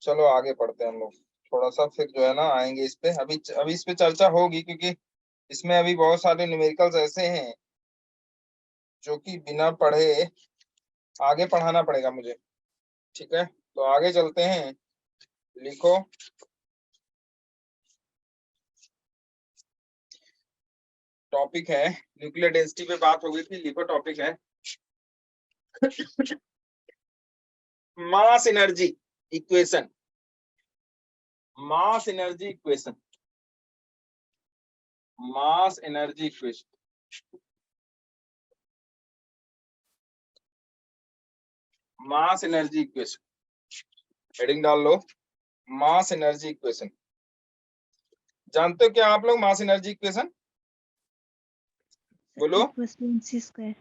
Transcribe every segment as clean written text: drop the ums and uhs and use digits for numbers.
चलो आगे पढ़ते हैं हम लोग। थोड़ा सा फिर जो है ना आएंगे इस पे। अभी इस पे चर्चा होगी, क्योंकि इसमें अभी बहुत सारे न्यूमेरिकल्स ऐसे हैं जो कि बिना पढ़े आगे पढ़ाना पड़ेगा मुझे। ठीक है, तो आगे चलते हैं। लिखो। टॉपिक है न्यूक्लियर डेंसिटी पे बात हो गई थी। लिखो टॉपिक है मास एनर्जी इक्वेशन। मास एनर्जी इक्वेशन। मास एनर्जी इक्वेशन। मास एनर्जी इक्वेशन हेडिंग डाल लो। मास एनर्जी इक्वेशन। जानते हो क्या आप लोग मास एनर्जी इक्वेशन? बोलो।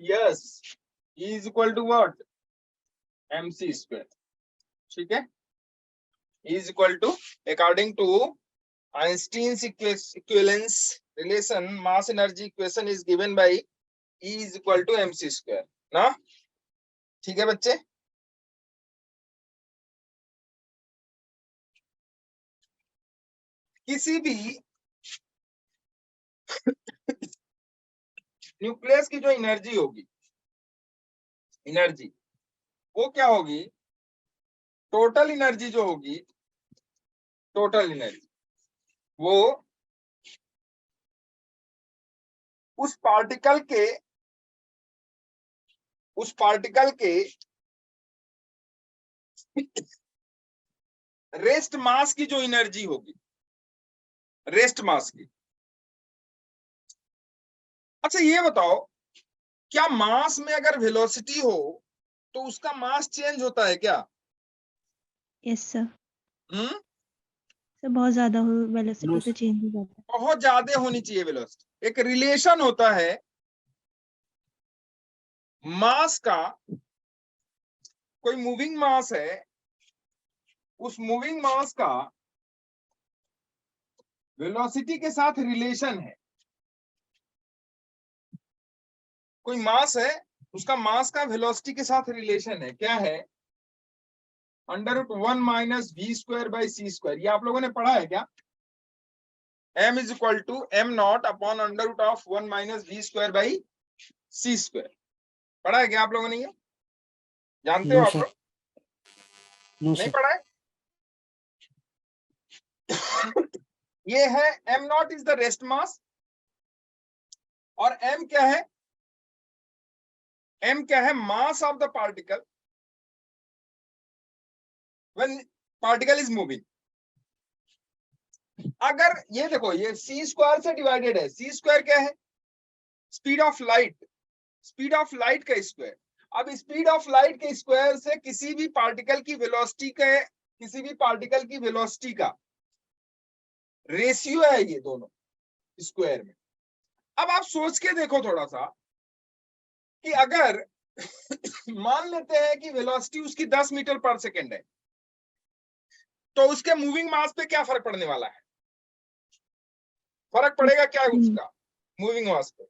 Yes, E is equal to what? mc square. ठीक है, E is equal to, according to Einstein's equivalence relation, mass energy equation is given by E is equal to mc square ना। ठीक है बच्चे, किसी भी nucleus की जो एनर्जी होगी, एनर्जी वो क्या होगी? टोटल एनर्जी जो होगी, टोटल एनर्जी वो उस पार्टिकल के रेस्ट मास की जो एनर्जी होगी, रेस्ट मास की। अच्छा ये बताओ, क्या मास में अगर वेलोसिटी हो तो उसका मास चेंज होता है क्या? Yes sir. सर बहुत ज्यादा हो वेलोसिटी तो चेंज हो जाता है। बहुत ज्यादा होनी चाहिए वेलोसिटी। एक रिलेशन होता है मास का, कोई मूविंग मास है, उस मूविंग मास का वेलोसिटी के साथ रिलेशन है। कोई मास है, उसका मास का वेलोसिटी के साथ रिलेशन है। क्या है? √1 - v²/c²। ये आप लोगों ने पढ़ा है क्या? m is equal to m0 upon √1 - v²/c²। पढ़ा है क्या आप लोगों ने? ये जानते हो आप लोग? नहीं पढ़ा है? ये है m0 is the rest mass. और m क्या है? m क्या है? मास of the particle when particle is moving. अगर ये देखो, ये c² से डिवाइडेड है। c² क्या है? Speed of light. Speed of light का स्क्वायर। अब स्पीड ऑफ लाइट के स्क्वायर से किसी भी पार्टिकल की वेलोसिटी का रेशियो है ये दोनों स्क्वायर में। अब आप सोच के देखो थोड़ा सा कि अगर मान लेते हैं कि वेलोसिटी उसकी 10 मीटर पर सेकेंड है, तो उसके मूविंग मास पे क्या फर्क पड़ने वाला है? फर्क पड़ेगा क्या उसका मूविंग मास पे?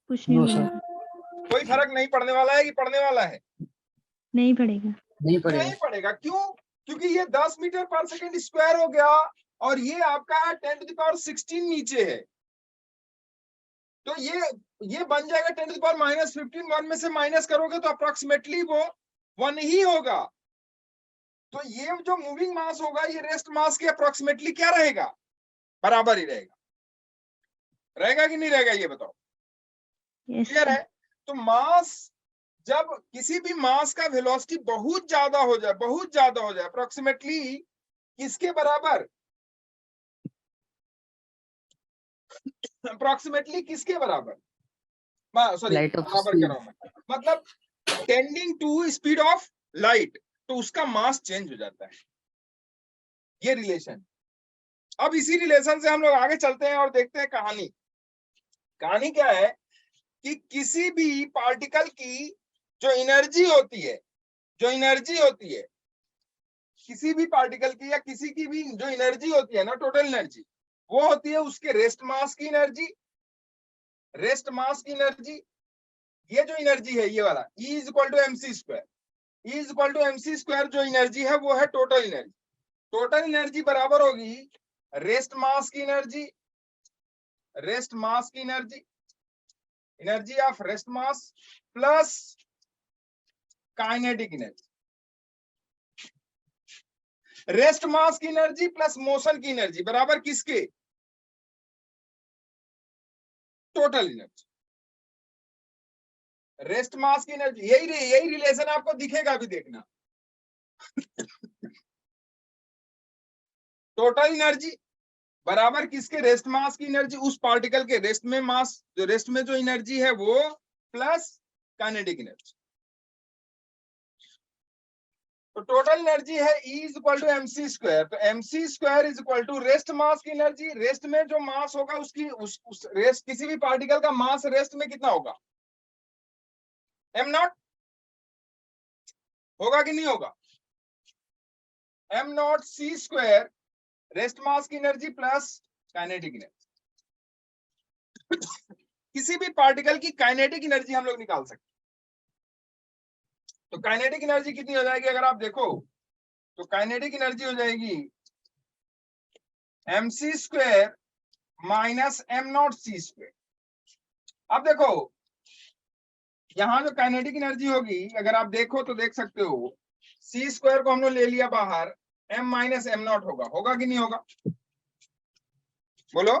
कुछ नहीं होगा। कोई फर्क नहीं पड़ने वाला है कि पड़ने वाला है? नहीं पड़ेगा। नहीं पड़ेगा। क्यों? क्योंकि ये 10 मीटर पर सेकेंड स्क्वायर हो गया और ये आपका 10⁻16 नीचे है। तो ये बन जाएगा 10⁻−15। 1 में से माइनस करोगे तो अप्रोक्सीमेटली वो 1 ही होगा। तो ये जो मूविंग मास होगा, ये रेस्ट मास के अप्रोक्सीमेटली क्या रहेगा? बराबर ही रहेगा। रहेगा कि नहीं रहेगा ये बताओ? क्लियर है? तो मास, जब किसी भी मास का वेलोसिटी बहुत ज्यादा हो जाए अप्रोक्सीमेटली किसके बराबर? अप्रोक्सीमेटली किसके बराबर? सॉरी, बराबर कह रहा हूं मैं, मतलब tending to speed of light, तो उसका मास चेंज हो जाता है। ये रिलेशन। अब इसी रिलेशन से हम लोग आगे चलते हैं और देखते हैं कहानी। कहानी क्या है कि किसी भी पार्टिकल की जो एनर्जी होती है, किसी भी पार्टिकल की या किसी की भी जो एनर्जी होती है ना, टोटल एनर्जी, वो होती है उसके रेस्ट मास की एनर्जी। रेस्ट मास की एनर्जी, ये जो एनर्जी है ये वाला E is equal to mc²। E is equal to mc² जो एनर्जी है वो है टोटल एनर्जी। टोटल एनर्जी बराबर होगी रेस्ट मास की energy, energy of rest mass plus kinetic energy. Rest mass की एनर्जी प्लस मोशन की एनर्जी बराबर किसके? Total energy. रेस्ट मास की एनर्जी, यही रिलेशन आपको दिखेगा, अभी देखना। टोटल एनर्जी बराबर किसके? रेस्ट मास की एनर्जी, उस पार्टिकल के रेस्ट में मास, जो रेस्ट में जो एनर्जी है वो, प्लस काइनेटिक एनर्जी। तो टोटल एनर्जी है E is equal to mc square. तो mc square is equal to rest mass की एनर्जी, रेस्ट में जो मास होगा उसकी उस रेस्ट, किसी भी पार्टिकल का मास रेस्ट में कितना होगा? m नॉट होगा कि नहीं होगा? m not c square rest mass की एनर्जी प्लस काइनेटिक एनर्जी। किसी भी पार्टिकल की काइनेटिक एनर्जी हम लोग निकाल सकते हैं। तो काइनेटिक एनर्जी कितनी हो जाएगी अगर आप देखो, तो काइनेटिक एनर्जी हो जाएगी mc square minus m not c square. अब देखो यहां जो काइनेटिक एनर्जी होगी, अगर आप देखो तो देख सकते हो, c स्क्वायर को हमने ले लिया बाहर, m माइनस m नॉट होगा कि नहीं होगा? बोलो।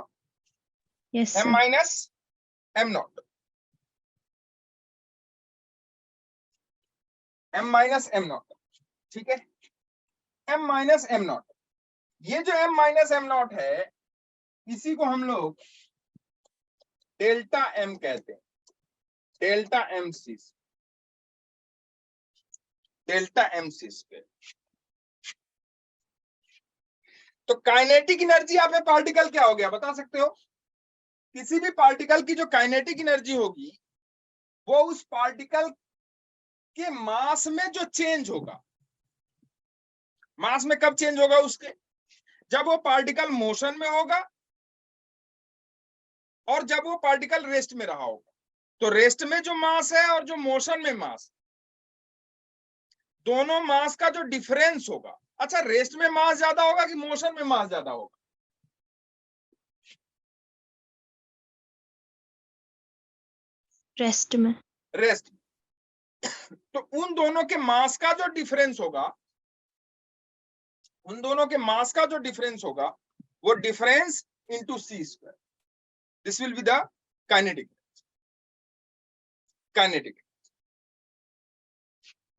Yes m minus m not, m minus m not, ठीक है। m माइनस m नॉट, ये जो m माइनस m नॉट है, इसी को हम लोग डेल्टा m कहते हैं, delta mc, delta mc square. तो काइनेटिक एनर्जी आप में पार्टिकल क्या हो गया बता सकते हो? किसी भी पार्टिकल की जो काइनेटिक एनर्जी होगी वो उस पार्टिकल के मास में जो चेंज होगा, मास में कब चेंज होगा उसके? जब वो पार्टिकल मोशन में होगा और जब वो पार्टिकल रेस्ट में रहा होगा। तो रेस्ट में जो मास है और जो मोशन में मास, दोनों मास का जो डिफरेंस होगा, अच्छा रेस्ट में मास ज्यादा होगा कि मोशन में मास ज्यादा होगा? रेस्ट में। रेस्ट। तो उन दोनों के मास का जो डिफरेंस होगा, उन दोनों के मास का जो डिफरेंस होगा, वो difference into c square, this will be the kinetic,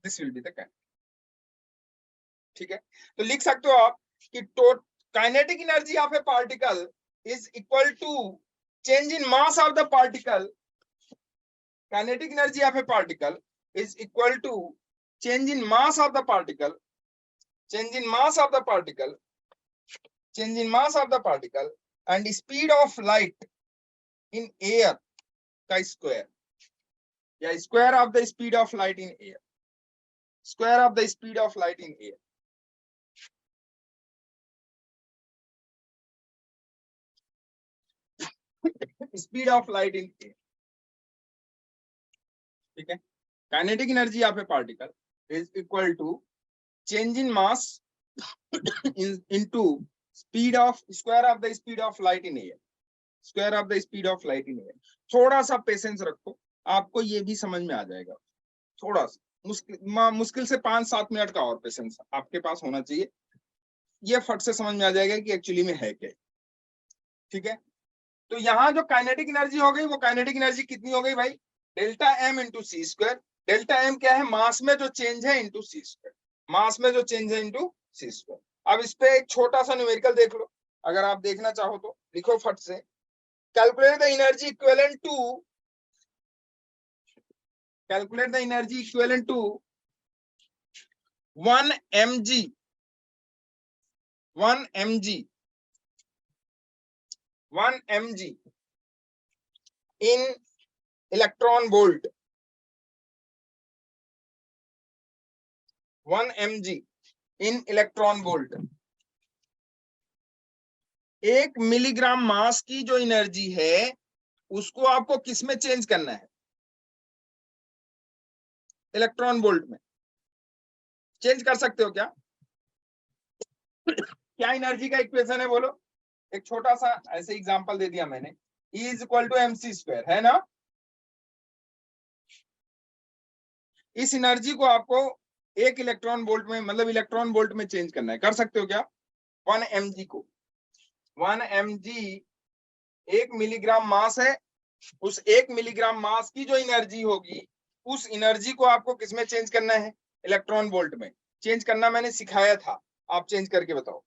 this will be the kinetic, ठीक है। तो लिख सकते हो आप कि kinetic energy of a particle is equal to change in mass of the particle, kinetic energy of a particle is equal to change in mass of the particle, change in mass of the particle, change in mass of the particle and speed of light in air का square, या square of the speed of light in air, square of the speed of light in air। speed of light in air, ठीक है। Kinetic energy of a particle is equal to change in mass into speed of, square of the speed of light in air, square of the speed of light in air. थोड़ा सा patience रखो, आपको ये भी समझ में आ जाएगा। थोड़ा सा मुश्किल से 5-7 मिनट का और पेशेंस आपके पास होना चाहिए, ये फट से समझ में आ जाएगा कि एक्चुअली में है क्या, ठीक है। तो यहाँ जो काइनेटिक एनर्जी हो गई, वो काइनेटिक एनर्जी कितनी हो गई भाई? डेल्टा m इंटू सी स्क्वायर। डेल्टा m क्या है? मास में जो चेंज है इंटू सी स्क्वायर, मास में जो चेंज है इंटू सी स्क्वायर। अब इस पे एक छोटा सा न्यूमेरिकल देख लो, अगर आप देखना चाहो तो लिखो फट से, calculate the energy equivalent to, calculate the energy equivalent to 1 mg, 1 mg, 1 mg in electron volt, 1 mg in electron volt. 1 milligram mass की जो एनर्जी है उसको आपको किस में चेंज करना है? इलेक्ट्रॉन वोल्ट में। चेंज कर सकते हो क्या? क्या एनर्जी का इक्वेशन है बोलो? एक छोटा सा ऐसे एग्जांपल दे दिया मैंने, E is equal to mc², है ना? इस एनर्जी को आपको एक इलेक्ट्रॉन वोल्ट में, मतलब इलेक्ट्रॉन वोल्ट में चेंज करना है। कर सकते हो क्या? 1 mg को, 1 mg 1 मिलीग्राम मास है, उस 1 मिलीग्राम मास की जो एनर्जी होगी, उस एनर्जी को आपको किसमें चेंज करना है? इलेक्ट्रॉन वोल्ट में। चेंज करना मैंने सिखाया था, आप चेंज करके बताओ।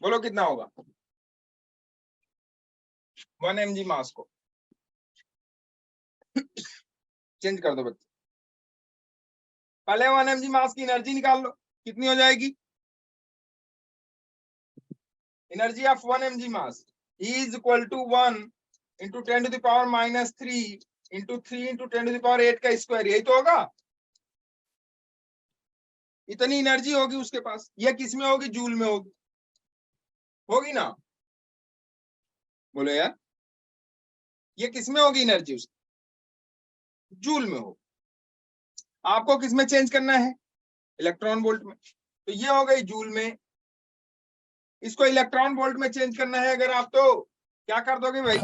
बोलो कितना होगा 1 mg मास को? चेंज कर दो बच्चे, पहले 1 mg मास की एनर्जी निकाल लो, कितनी हो जाएगी? Energy of 1 mg mass is equal to 1 into 10 to the power -3 into 3 into 10 to the power 8 का स्क्वायर, यही तो होगा। इतनी एनर्जी होगी उसके पास। यह किस में होगी? जूल में होगी, होगी ना? बोलो यार, ये किस में होगी एनर्जी? उसकी जूल में हो। आपको किस में चेंज करना है? इलेक्ट्रॉन वोल्ट में। तो ये हो गई जूल में, इसको इलेक्ट्रॉन वोल्ट में चेंज करना है अगर आप, तो क्या कर दोगे भाई?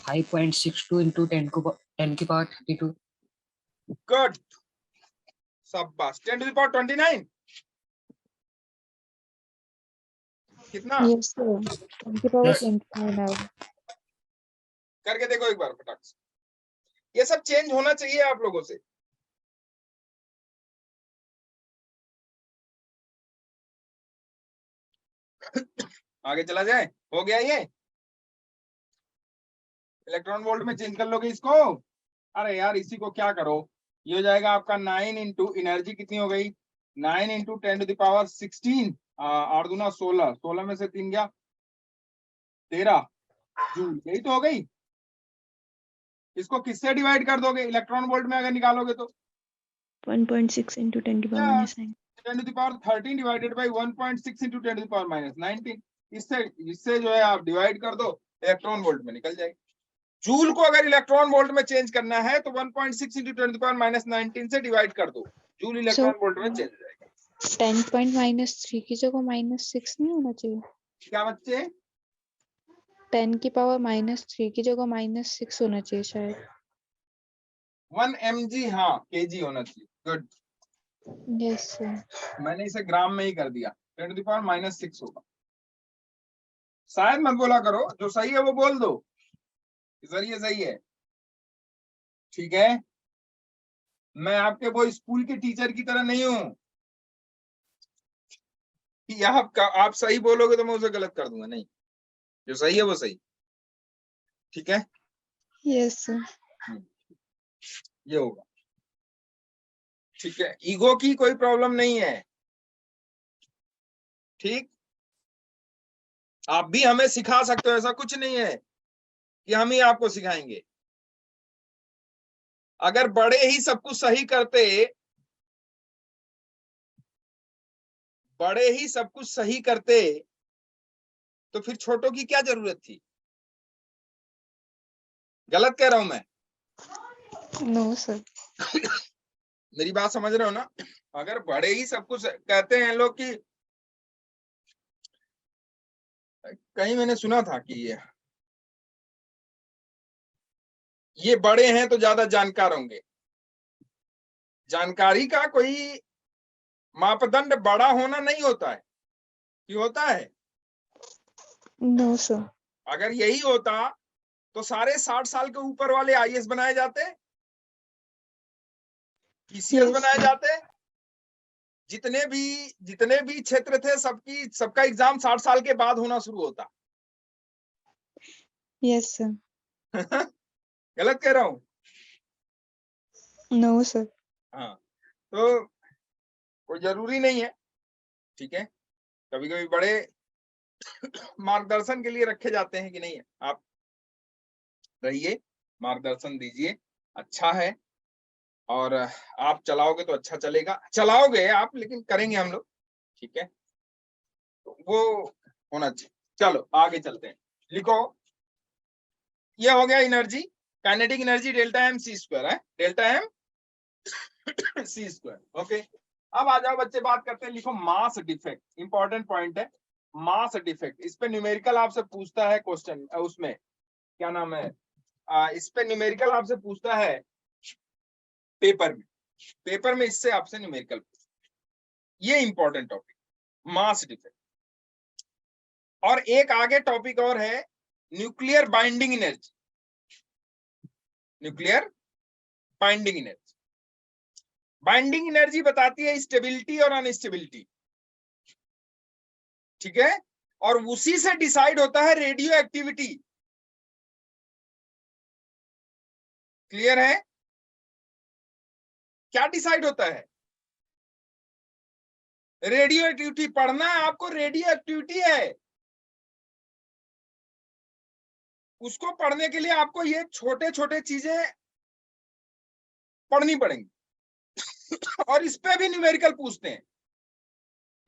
5.62 into 10 की पावर 32। गुड, शाबाश। 10 टू द पावर 29 कितना? Yes, sir. 10 की power 29 है। करके देखो एक बार फटाक से। ये सब चेंज होना चाहिए आप लोगों से। आगे चला जाए, हो गया ये? इलेक्ट्रॉन वोल्ट में चेंज कर लोगे इसको? अरे यार इसी को क्या करो, ये हो जाएगा आपका 9 इंटू एनर्जी कितनी हो गई? 9 इंटू 10 टू द पावर 16, 8 दूना 16, 16 में से 3 गया 13 जूल, यही तो हो गई। इसको किससे डिवाइड कर दोगे इलेक्ट्रॉन वोल्ट में अगर निकालोगे तो? 1.6 into 10 to the power minus 9. 10 to the power 13 divided by 1.6 into 10 to the power minus 19। इससे जो है आप डिवाइड कर दो, इलेक्ट्रॉन वोल्ट में निकल जाएगी। जूल को अगर इलेक्ट्रॉन वोल्ट में चेंज करना है तो 1.6 into 10 to the power minus 19 से डिवाइड कर दो, जूल इलेक्ट्रॉन वोल्ट में चेंज हो जाएगा। 10.-3 की जगह -6 नहीं होना चाहिए? क्या बच्चे? 10 की पावर -3 की जगह -6 होना चाहिए शायद। 1 mg, हाँ kg होना चाहिए। Good, yes sir. मैंने इसे ग्राम में ही कर दिया, 10 to the power -6 होगा। शायद मत बोला करो, जो सही है वो बोल दो, जरिए सही है, ठीक है? मैं आपके वो स्कूल के टीचर की तरह नहीं हूं कि आप सही बोलोगे तो मैं उसे गलत कर दूंगा, नहीं, जो सही है वो सही, ठीक है? Yes sir. ये होगा, ठीक है? ईगो की कोई प्रॉब्लम नहीं है, ठीक? आप भी हमें सिखा सकते हो, ऐसा कुछ नहीं है कि हम ही आपको सिखाएंगे। अगर बड़े ही सब कुछ सही करते, बड़े ही सब कुछ सही करते तो फिर छोटों की क्या जरूरत थी? गलत कह रहा हूं मैं? No sir. मेरी बात समझ रहे हो ना? अगर बड़े ही सब कुछ कहते हैं लोग कि, कहीं मैंने सुना था कि ये बड़े हैं तो ज्यादा जानकार होंगे। जानकारी का कोई मापदंड बड़ा होना नहीं होता है, कि होता है? No sir. अगर यही होता तो सारे 60 साल के ऊपर वाले आईएएस बनाए जाते, पीसीएस बनाए जाते, जितने भी क्षेत्र थे सबका एग्जाम 60 साल के बाद होना शुरू होता। Yes sir. गलत कह रहा हूं? No sir. हाँ, तो कोई जरूरी नहीं है, ठीक है? कभी कभी बड़े मार्गदर्शन के लिए रखे जाते हैं कि नहीं, आप रहिए, मार्गदर्शन दीजिए, अच्छा है, और आप चलाओगे तो अच्छा चलेगा। चलाओगे आप, लेकिन करेंगे हम लोग, ठीक है? वो होना चाहिए। चलो आगे चलते हैं, लिखो ये हो गया energy, kinetic energy delta M C square है, delta M C square. Okay, अब आ जाओ बच्चे बात करते हैं, लिखो मास डिफेक्ट, इंपॉर्टेंट पॉइंट है मास डिफेक्ट। इस पे न्यूमेरिकल आपसे पूछता है क्वेश्चन, उसमें क्या नाम है, इस पे न्यूमेरिकल आपसे पूछता है पेपर में इससे आपसे न्यूमेरिकल, ये इंपॉर्टेंट टॉपिक मास डिफेक्ट। और एक आगे टॉपिक और है nuclear binding energy, nuclear binding energy. Binding energy बताती है स्टेबिलिटी और अनस्टेबिलिटी, ठीक है, और उसी से डिसाइड होता है रेडियो एक्टिविटी। क्लियर है, क्या डिसाइड होता है, रेडियो एक्टिविटी। पढ़ना है आपको, रेडियो एक्टिविटी है, उसको पढ़ने के लिए आपको ये छोटे छोटे चीजें पढ़नी पड़ेंगी और इस पे भी न्यूमेरिकल पूछते हैं।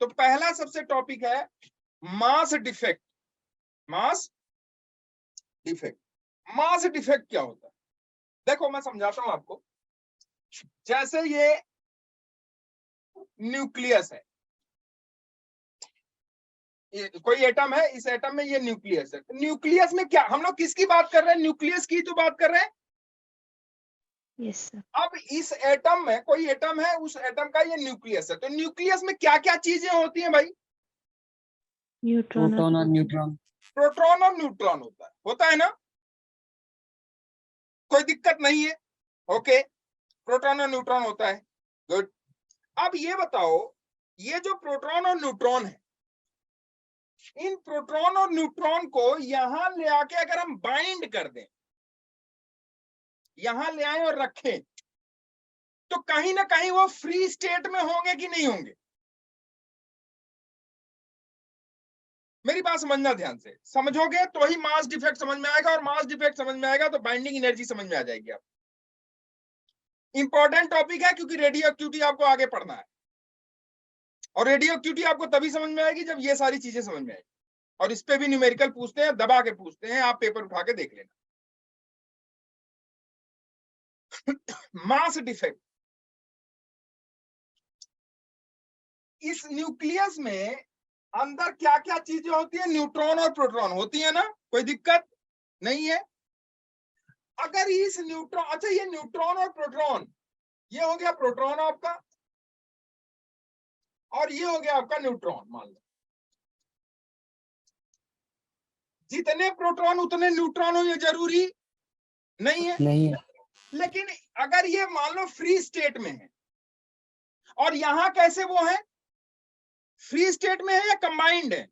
तो पहला सबसे टॉपिक है मास डिफेक्ट। मास डिफेक्ट, मास डिफेक्ट क्या होता है, देखो मैं समझाता हूं आपको। जैसे ये न्यूक्लियस है, कोई एटम है, इस एटम में ये न्यूक्लियस है। तो न्यूक्लियस में क्या, हम लोग किसकी बात कर रहे हैं, न्यूक्लियस की तो बात कर रहे हैं। Yes sir. अब इस एटम में कोई एटम है, उस एटम का ये न्यूक्लियस है। तो न्यूक्लियस में क्या क्या चीजें होती हैं भाई, न्यूट्रॉन प्रोटॉन और न्यूट्रॉन। प्रोटॉन और न्यूट्रॉन होता है ना, कोई दिक्कत नहीं है। ओके, प्रोटॉन और न्यूट्रॉन होता है, गुड। अब ये बताओ, ये जो प्रोटॉन और न्यूट्रॉन है, इन प्रोटॉन और न्यूट्रॉन को यहां ले आके अगर हम बाइंड कर दें, यहां ले आए और रखें, तो कहीं ना कहीं वो फ्री स्टेट में होंगे कि नहीं होंगे। मेरी बात समझना ध्यान से, समझोगे तो ही मास डिफेक्ट समझ में आएगा, और मास डिफेक्ट समझ में आएगा तो बाइंडिंग एनर्जी समझ में आ जाएगी। आप इंपॉर्टेंट टॉपिक है, क्योंकि रेडियो एक्टिविटी आपको आगे पढ़ना है, और रेडियो एक्टिविटी आपको तभी समझ में आएगी जब ये सारी चीजें समझ में आएगी। और इस पे भी न्यूमेरिकल पूछते हैं, दबा के पूछते हैं, आप पेपर उठा के देख लेना। मास डिफेक्ट, इस न्यूक्लियस में अंदर क्या क्या चीजें होती है, न्यूट्रॉन और प्रोटॉन होती है ना, कोई दिक्कत नहीं है। अगर इस न्यूट्रॉन, अच्छा ये न्यूट्रॉन और प्रोटॉन, ये हो गया प्रोटॉन आपका, और ये हो गया आपका न्यूट्रॉन। मान लो जितने प्रोटॉन उतने न्यूट्रॉन हो, ये जरूरी नहीं है। नहीं है। लेकिन अगर ये मान लो फ्री स्टेट में है, और यहां कैसे वो है, फ्री स्टेट में है या कंबाइंड है,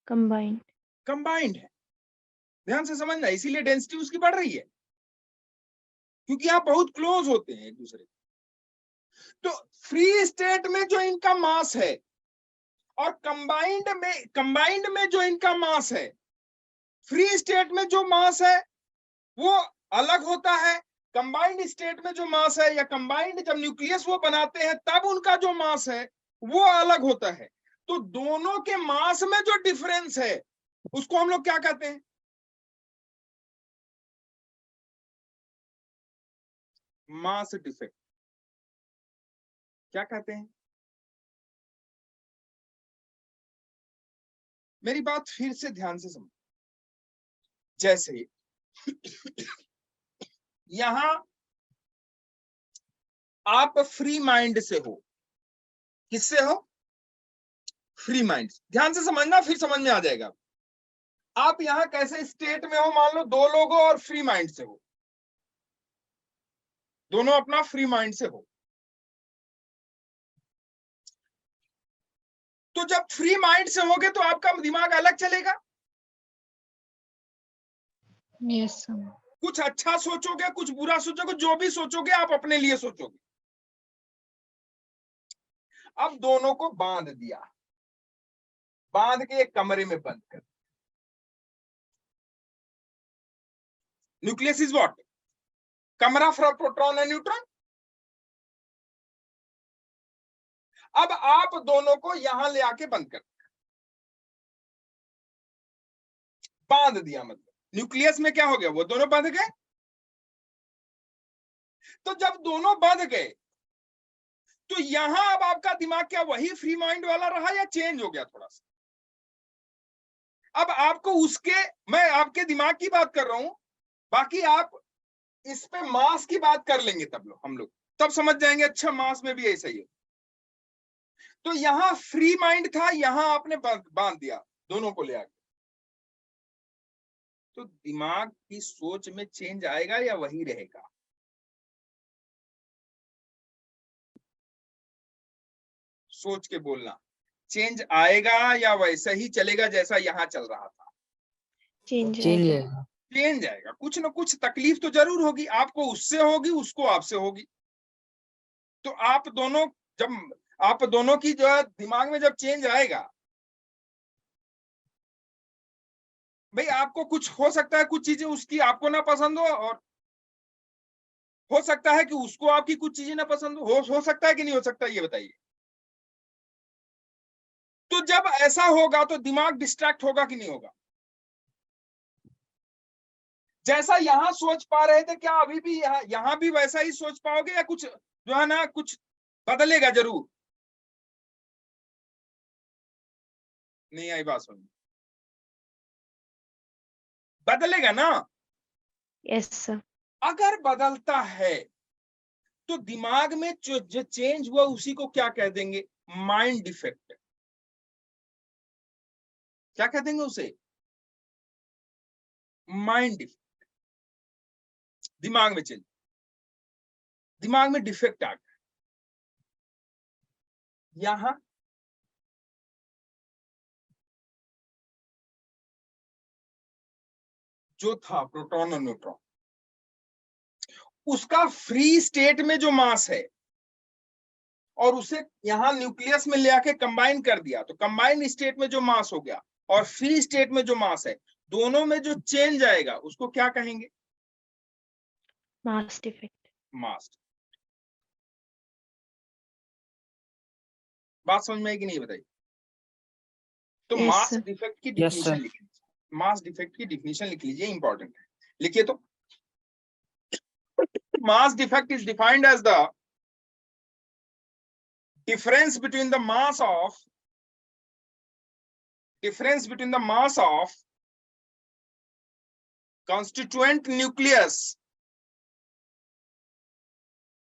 कंबाइंड। कंबाइंड है, ध्यान से समझना, इसीलिए डेंसिटी उसकी बढ़ रही है, क्योंकि आप बहुत क्लोज होते हैं एक दूसरे। तो फ्री स्टेट में जो इनका मास है और कंबाइंड में जो इनका मास है, फ्री स्टेट में जो मास है वो अलग होता है, कंबाइंड स्टेट में जो मास है, या कंबाइंड जब न्यूक्लियस वो बनाते हैं तब उनका जो मास है वो अलग होता है। तो दोनों के मास में जो डिफरेंस है उसको हम लोग क्या कहते हैं, मास डिफेक्ट। क्या कहते हैं, मेरी बात फिर से ध्यान से समझो। जैसे यहां आप फ्री माइंड से हो, किससे हो, फ्री माइंड। ध्यान से समझना, फिर समझ में आ जाएगा। आप यहां कैसे स्टेट में हो, मान लो दो लोग हो और फ्री माइंड से हो, दोनों अपना फ्री माइंड से हो। तो जब फ्री माइंड से होगे तो आपका दिमाग अलग चलेगा, यस सर। कुछ अच्छा सोचोगे, कुछ बुरा सोचोगे, जो भी सोचोगे आप अपने लिए सोचोगे। अब दोनों को बांध दिया, बांध के एक कमरे में बंद कर, न्यूक्लियस इज व्हाट, कमरा फॉर प्रोटॉन एंड न्यूट्रॉन। अब आप दोनों को यहां ले आके बंद कर, बांध दिया, मतलब न्यूक्लियस में क्या हो गया, वो दोनों बंध गए। तो जब दोनों बंध गए तो यहां अब आपका दिमाग क्या वही फ्री माइंड वाला रहा या चेंज हो गया थोड़ा सा? अब आपको उसके, मैं आपके दिमाग की बात कर रहा हूं, बाकी आप इस पे मास की बात कर लेंगे तब हम लोग तब समझ जाएंगे, अच्छा मास में भी ऐसा ही है। तो यहां फ्री माइंड था, यहां आपने बांध दिया दोनों को ले आके, तो दिमाग की सोच में चेंज आएगा या वही रहेगा? सोच के बोलना, चेंज आएगा या वैसा ही चलेगा जैसा यहां चल रहा था? चेंज चेंज आएगा। आएगा। चेंज आएगा, कुछ ना कुछ तकलीफ तो जरूर होगी, आपको उससे होगी, उसको आपसे होगी। तो आप दोनों, जब आप दोनों की जो है दिमाग में जब चेंज आएगा, भाई आपको कुछ हो सकता है, कुछ चीजें उसकी आपको ना पसंद और हो सकता है कि उसको आपकी कुछ चीजें ना पसंद हो सकता है कि नहीं हो सकता, ये बताइए। तो जब ऐसा होगा तो दिमाग डिस्ट्रैक्ट होगा कि नहीं होगा? जैसा यहां सोच पा रहे थे, क्या अभी भी यहां भी वैसा ही सोच पाओगे या कुछ जो है ना कुछ बदलेगा जरूर? नहीं आई बात समझ? बदलेगा ना? Yes sir. अगर बदलता है तो दिमाग में जो चेंज हुआ उसी को क्या कह देंगे? Mind defect. क्या कह देंगे उसे? Mind defect. दिमाग में चेंज, दिमाग में डिफेक्ट आ गया। यहां जो था प्रोटॉन और न्यूट्रॉन, उसका फ्री स्टेट में जो मास है और उसे यहां न्यूक्लियस में ले आके कंबाइन कर दिया, तो कंबाइन स्टेट में जो मास हो गया और फ्री स्टेट में जो मास है, दोनों में जो चेंज आएगा उसको क्या कहेंगे? Mass defect. मास। बात समझ में आई कि नहीं बताइए? तो यस मास सर। डिफेक्ट की Yes, डिफिनीशन sir. लिख लीजिए, मास डिफेक्ट की डिफिनीशन लिख लीजिए, इंपॉर्टेंट है, लिखिए। तो mass defect is defined as the difference between the mass of constituent nucleus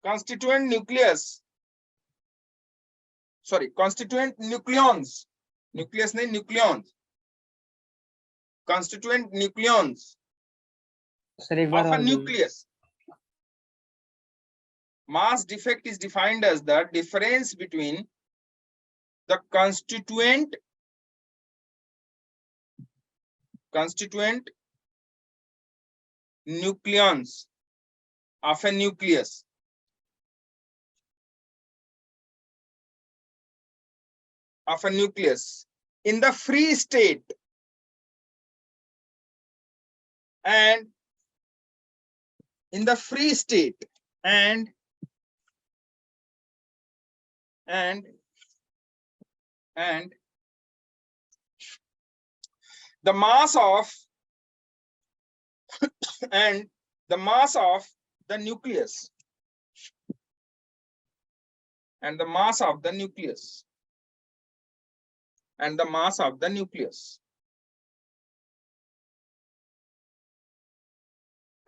constituent nucleons, nucleus नहीं, nucleons, constituent nucleons सर एक बार of a और बोलिए। nucleus. Mass defect is defined as the difference between the constituent nucleons of a nucleus in the free state and in the free state and the mass of and the mass of the nucleus and the mass of the nucleus and the mass of the nucleus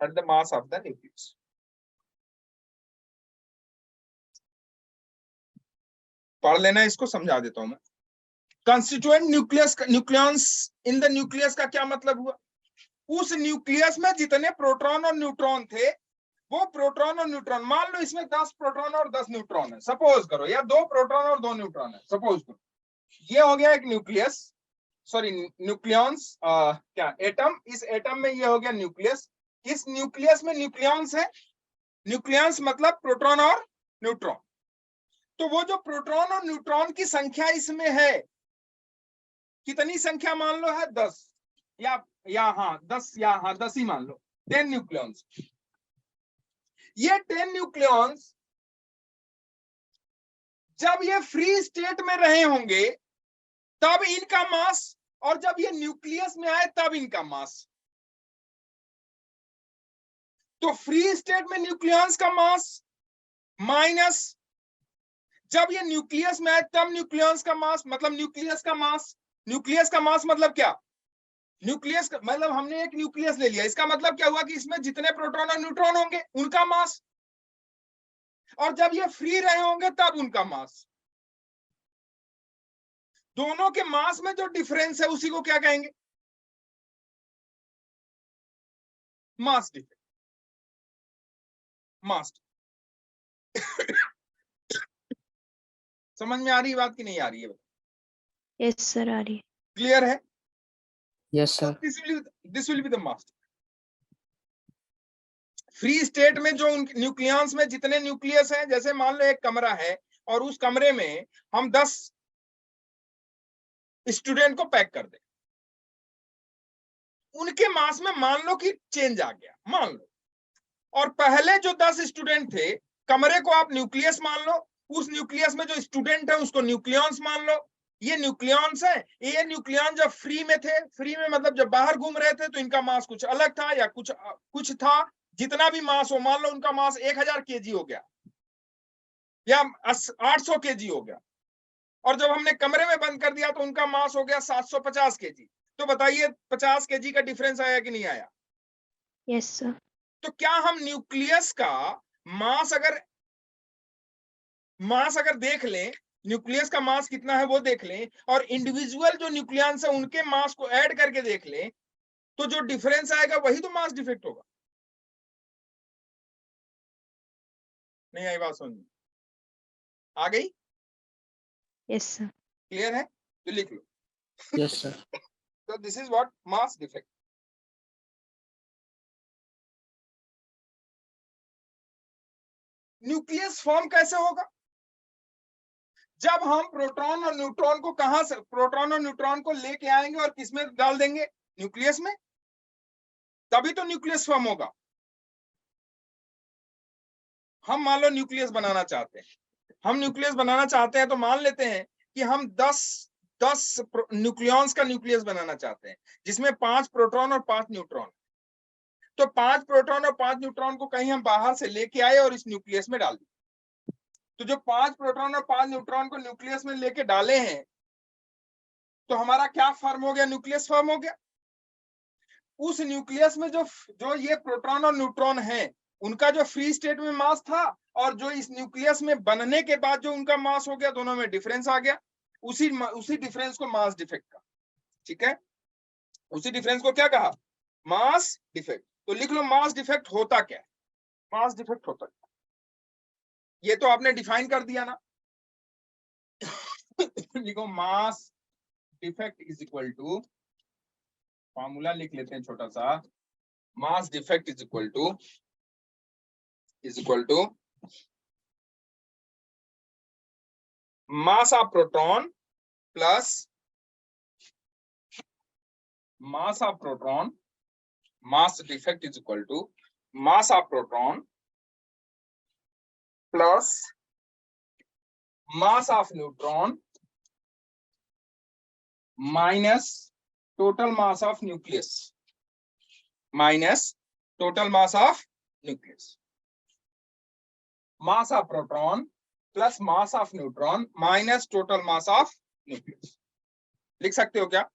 and the mass of the nucleus. पढ़ लेना, इसको समझा देता हूं मैं। Constituent nucleus in the nucleus का क्या मतलब हुआ? उस न्यूक्लियस में जितने प्रोटॉन और न्यूट्रॉन थे, वो प्रोटॉन और न्यूट्रॉन, मान लो इसमें 10 प्रोटॉन और 10 न्यूट्रॉन है, सपोज करो, या 2 प्रोटॉन और 2 न्यूट्रॉन है, सपोज करो। ये हो गया एक न्यूक्लियस, सॉरी न्यूक्लियंस, क्या एटम, इस एटम में ये हो गया न्यूक्लियस। इस न्यूक्लियस में न्यूक्लियंस है, न्यूक्लियंस मतलब प्रोटॉन और न्यूट्रॉन। तो वो जो प्रोटॉन और न्यूट्रॉन की संख्या इसमें है, कितनी संख्या मान लो है? 10 या हाँ 10 ही मान लो, 10 न्यूक्लियंस। ये 10 न्यूक्लियंस जब ये फ्री स्टेट में रहे होंगे तब इनका मास और जब ये न्यूक्लियस में आए तब इनका मास। तो फ्री स्टेट में न्यूक्लियस का मास माइनस जब ये न्यूक्लियस में आए तब न्यूक्लियस का मास, मतलब न्यूक्लियस का मास। न्यूक्लियस का मास मतलब क्या? न्यूक्लियस का मतलब हमने एक न्यूक्लियस ले लिया, इसका मतलब क्या हुआ कि इसमें जितने प्रोटॉन और न्यूट्रॉन होंगे उनका मास, और जब ये फ्री रहे होंगे तब उनका मास। दोनों के मास में जो डिफरेंस है उसी को क्या कहेंगे? मास डिफरेंस। मास। समझ में आ रही है बात कि नहीं आ रही है? यस सर, आ रही है। क्लियर है? Yes, sir. This will be the mass. Free state में जो न्यूक्लियस में जितने न्यूक्लियस हैं, जैसे मान लो एक कमरा है और उस कमरे में हम 10 स्टूडेंट को पैक कर दें, उनके मास में मान लो कि चेंज आ गया, मान लो, और पहले जो 10 स्टूडेंट थे, कमरे को आप न्यूक्लियस मान लो, उस न्यूक्लियस में जो स्टूडेंट है उसको न्यूक्लियस मान लो। ये न्यूक्लियस है। ये न्यूक्लियस जब फ्री में थे, फ्री में मतलब जब बाहर घूम रहे थे, तो इनका मास कुछ अलग था या कुछ था। जितना भी मास हो, मान लो उनका मास 1000 केजी हो गया या 800 केजी हो गया, और जब हमने कमरे में बंद कर दिया तो उनका मास हो गया 750 केजी। तो बताइए 50 केजी का डिफरेंस आया कि नहीं आया? Yes sir. तो क्या हम न्यूक्लियस का मास अगर देख लें, न्यूक्लियस का मास कितना है वो देख लें, और इंडिविजुअल जो न्यूक्लियस है उनके मास को ऐड करके देख लें, तो जो डिफरेंस आएगा वही तो मास डिफेक्ट होगा। नहीं आई बात समझ में? आ गई? Yes sir. क्लियर है? तो लिख लो। Yes, sir. तो this is what mass defect. Nucleus form कैसे होगा? जब हम प्रोटॉन और न्यूट्रॉन को कहां से, प्रोटॉन और न्यूट्रॉन को लेके आएंगे और किसमें डाल देंगे? न्यूक्लियस में, तभी तो न्यूक्लियस फॉर्म होगा। हम मान लो न्यूक्लियस बनाना चाहते हैं, तो मान लेते हैं कि हम 10 न्यूक्लियॉन्स का न्यूक्लियस बनाना चाहते हैं, जिसमें 5 प्रोटॉन और 5 न्यूट्रॉन। तो 5 प्रोटॉन और 5 न्यूट्रॉन को कहीं हम बाहर से लेके आए और इस न्यूक्लियस में डाल दिए। तो जो 5 प्रोटॉन और 5 न्यूट्रॉन को न्यूक्लियस में लेके डाले हैं, तो हमारा क्या फॉर्म हो गया? न्यूक्लियस फॉर्म हो गया। उस न्यूक्लियस में जो ये प्रोटॉन और न्यूट्रॉन हैं, उनका जो फ्री स्टेट में मास था और जो इस न्यूक्लियस में बनने के बाद जो उनका मास हो गया, दोनों में डिफरेंस आ गया। उसी डिफरेंस को मास डिफेक्ट का, ठीक है, उसी डिफरेंस को क्या कहा? मास डिफेक्ट। तो लिख लो मास डिफेक्ट होता क्या है? मास डिफेक्ट होता क्या? ये तो आपने डिफाइन कर दिया ना। लिखो mass defect is equal to, formula लिख लेते हैं छोटा सा। Mass defect is equal to mass of proton plus mass of proton. Mass defect is equal to mass of proton plus mass of neutron minus total mass of nucleus minus total mass of nucleus. Mass of proton plus mass of neutron minus total mass of nucleus. लिख सकते हो क्या?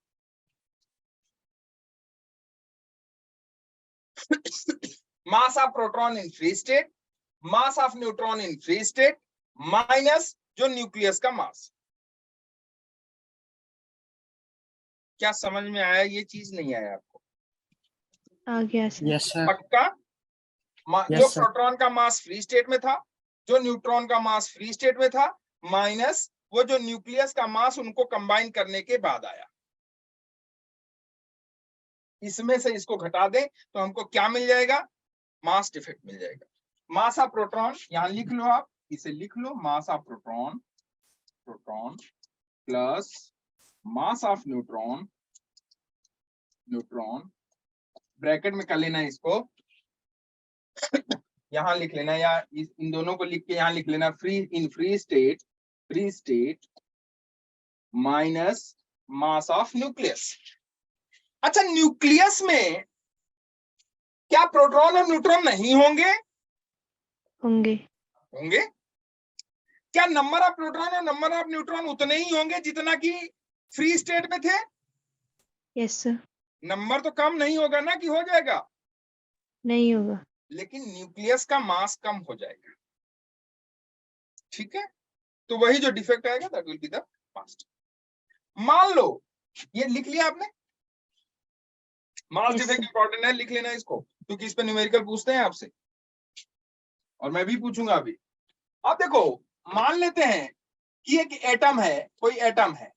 mass of proton in free state, mass of neutron in free state minus जो nucleus का मास। क्या समझ में आया? ये चीज नहीं आया आपको? आ गया सर। Yes, sir. पक्का? Yes, जो sir. प्रोटॉन का मास फ्री स्टेट में था, जो न्यूट्रॉन का मास फ्री स्टेट में था, माइनस वो जो न्यूक्लियस का मास उनको कंबाइन करने के बाद आया। इसमें से इसको घटा दें तो हमको क्या मिल जाएगा? मास डिफेक्ट मिल जाएगा। मास ऑफ प्रोटॉन यहां लिख लो, आप इसे लिख लो, mass of proton plus mass of neutron bracket में कर लेना इसको, यहां लिख लेना, या इन दोनों को लिख के यहां लिख लेना, free state minus mass of nucleus. अच्छा, न्यूक्लियस में क्या प्रोटॉन और न्यूट्रॉन नहीं होंगे? होंगे। होंगे। क्या नंबर ऑफ प्रोटॉन और नंबर ऑफ न्यूट्रॉन उतने ही होंगे जितना कि फ्री स्टेट में थे? Yes sir. नंबर तो कम नहीं होगा ना, कि हो जाएगा? नहीं होगा। लेकिन न्यूक्लियस का मास कम हो जाएगा। ठीक है, तो वही जो डिफेक्ट आएगा that will be the mass. मान लो ये लिख लिया आपने, मास Yes, डिफेक्ट sir. इंपॉर्टेंट है, लिख लेना इसको, क्योंकि इस पे न्यूमेरिकल पूछते हैं आपसे और मैं भी पूछूंगा अभी। अब देखो, मान लेते हैं कि एक एटम है, कोई एटम है,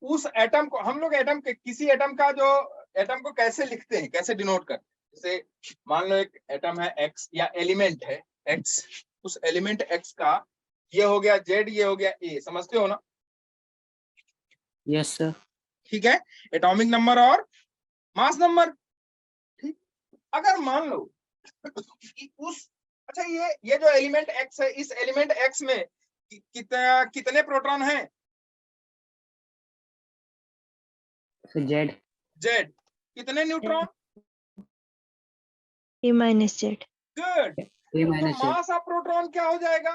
उस एटम को हम लोग एटम के किसी एटम का जो एटम को कैसे लिखते हैं, कैसे डिनोट करते हैं? जैसे मान लो एक एटम है एक्स, या एलिमेंट है एक्स, उस एलिमेंट एक्स का ये हो गया जेड, ये हो गया ए, समझते हो ना? Yes sir. ठीक है, एटॉमिक नंबर और मास नंबर। ठीक, अगर मान लो कि उस, अच्छा ये जो एलिमेंट एक्स है, इस एलिमेंट एक्स में कितने प्रोटॉन हैं? जेड। जेड। कितने neutron? A minus Z. Good. A तो minus Z. Mass of proton क्या हो जाएगा?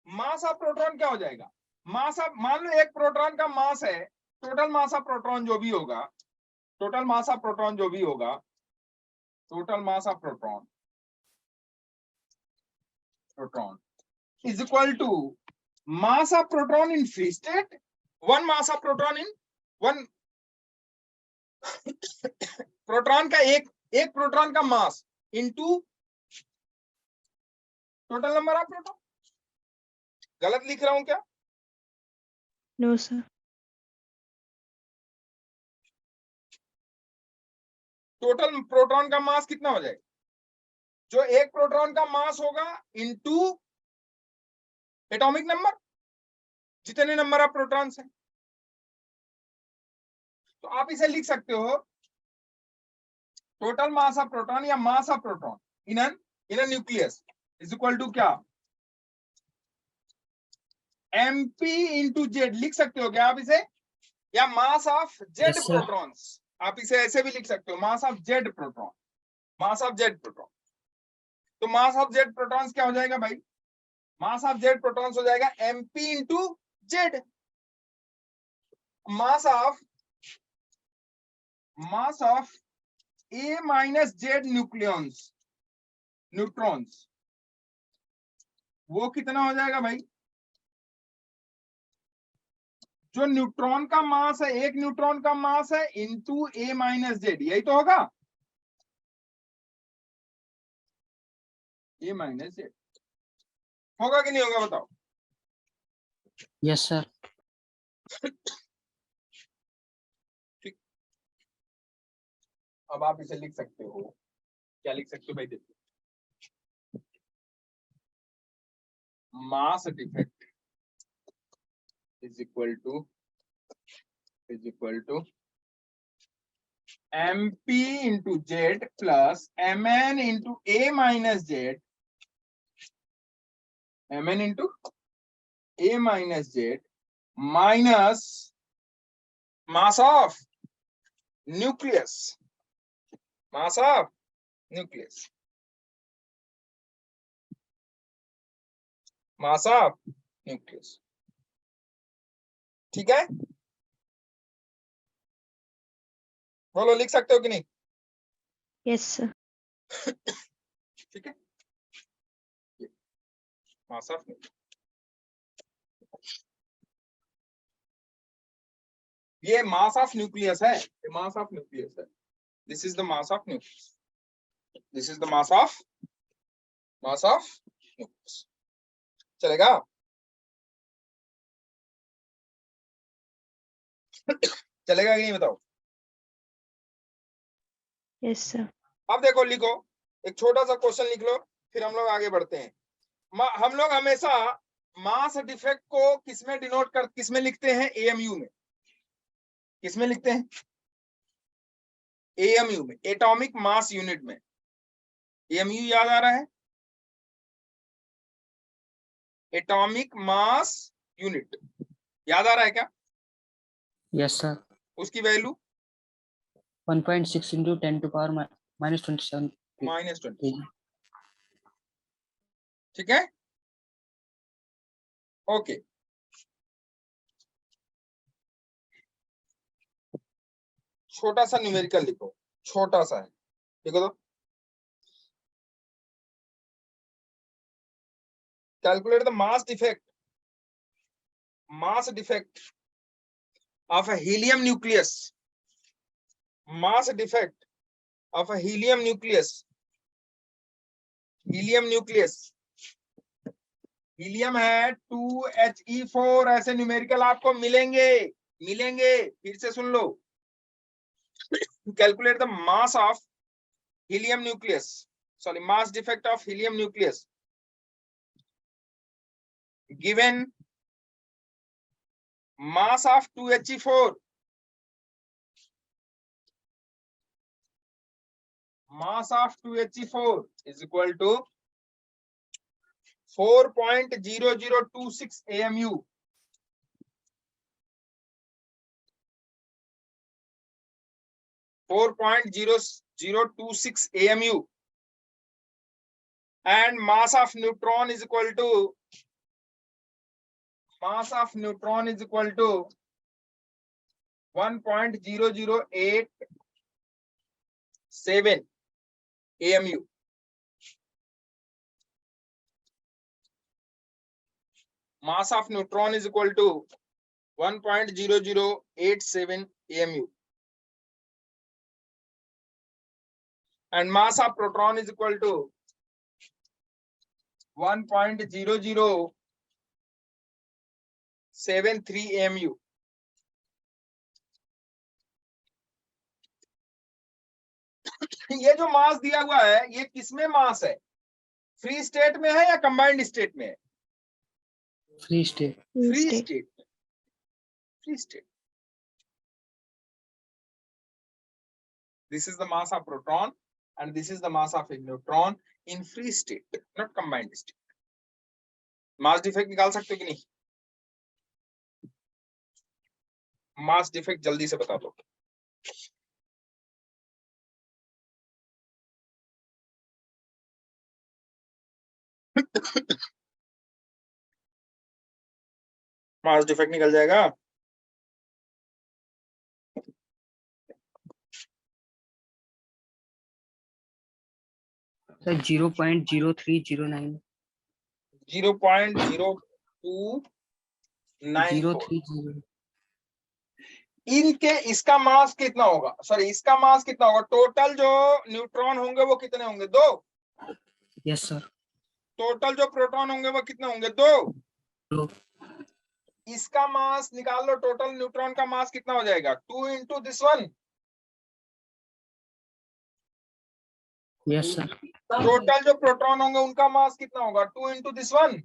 मास ऑफ प्रोटॉन क्या हो जाएगा? मास ऑफ, मान लो एक प्रोटॉन का मास है, टोटल मास ऑफ प्रोटॉन जो भी होगा, टोटल मास ऑफ प्रोटॉन जो भी होगा, total mass of proton is equal to mass of proton in free state, one mass of proton in one proton का एक प्रोटॉन का mass into total number of proton. गलत लिख रहा हूं क्या? No, sir. टोटल प्रोटॉन का मास कितना हो जाएगा? जो एक प्रोटॉन का मास होगा इनटू एटॉमिक नंबर, जितने नंबर ऑफ प्रोटॉन्स हैं। तो आप इसे लिख सकते हो टोटल मास ऑफ प्रोटॉन या mass of proton in a nucleus is equal to क्या? mp इंटू जेड लिख सकते हो क्या आप इसे? या mass of Z Yes, sir. Protons, आप इसे ऐसे भी लिख सकते हो, mass of Z proton, mass of Z proton. तो मास ऑफ जेड प्रोटॉन्स क्या हो जाएगा भाई? मास ऑफ जेड प्रोटॉन्स हो जाएगा mp into Z. Mass of a minus Z neutrons, वो कितना हो जाएगा भाई? जो न्यूट्रॉन का मास है, एक न्यूट्रॉन का मास है इंटू a माइनस जेड, यही तो होगा, a माइनस जेड। होगा कि नहीं होगा बताओ? Yes sir. अब आप इसे लिख सकते हो, क्या लिख सकते हो भाई? देखो, mass defect is equal to mp into Z plus mn into a minus Z, mn into a minus Z minus mass of nucleus, mass of nucleus, mass of nucleus. ठीक है, बोलो लिख सकते हो कि नहीं? Yes, sir. ठीक है, मास ऑफ न्यूक्लियस, ये मास ऑफ न्यूक्लियस है, ये मास ऑफ न्यूक्लियस है। This is the mass of nucleus, this is the mass of nucleus. चलेगा? चलेगा कि नहीं बताओ? Yes, sir. अब देखो, लिखो एक छोटा सा क्वेश्चन लिख लो, फिर हम लोग आगे बढ़ते हैं। हम लोग हमेशा मास डिफेक्ट को किसमें डिनोट कर, किसमें लिखते हैं? एएमयू में। किसमें लिखते हैं? एएमयू में, एटॉमिक मास यूनिट में। एएमयू याद आ रहा है? Atomic mass unit. याद आ रहा है क्या? Yes, sir. उसकी value 1.6 into 10 to power minus 27 -20। kg. ठीक है, ओके। छोटा सा न्यूमेरिकल लिखो, छोटा सा है, लिखो तो। Calculate the mass defect of a helium nucleus. Mass defect of a helium nucleus. Helium है 2He4, ऐसे न्यूमेरिकल आपको मिलेंगे। फिर से सुन लो। Calculate the mass of helium nucleus, sorry mass defect of helium nucleus given mass of 2He4, mass of 2He4 is equal to 4.0026 AMU. 4.0026 AMU, and mass of neutron is equal to 1.0087 AMU. Mass of neutron is equal to 1.0087 AMU, and mass of proton is equal to 1.0073 AMU. ये जो मास दिया हुआ है, ये किसमें मास है? Free state में है या कंबाइंड स्टेट में है? Free state. Free state. This is the mass of proton and this is the mass of a neutron in free state, not combined state. Mass defect निकाल सकते हो कि नहीं? मास डिफेक्ट जल्दी से बता दो। मास डिफेक्ट निकल जाएगा। Sir, 0.0309. 0.0294। इनके इसका मास कितना होगा? सॉरी, इसका मास कितना होगा? टोटल जो न्यूट्रॉन होंगे वो कितने होंगे? 2। Yes, sir. टोटल जो प्रोटॉन होंगे वो कितने होंगे? 2। 2. इसका मास निकाल लो, टोटल न्यूट्रॉन का मास कितना हो जाएगा? 2 into this one। Yes, sir. Total जो प्रोटॉन होंगे उनका मास कितना होगा? 2 into this one।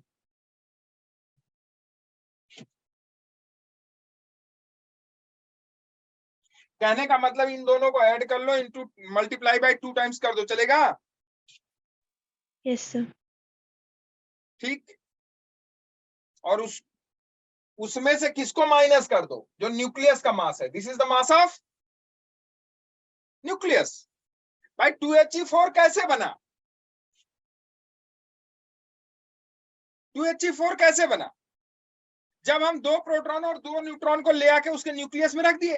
कहने का मतलब इन दोनों को ऐड कर लो, इनटू मल्टीप्लाई बाय 2 टाइम्स कर दो, चलेगा? Yes sir. ठीक। और उसमें से किसको माइनस कर दो? जो न्यूक्लियस का मास है। This is the mass of nucleus. भाई 2He4 कैसे बना? 2He4 कैसे बना? जब हम 2 प्रोटॉन और 2 न्यूट्रॉन को ले आके उसके न्यूक्लियस में रख दिए,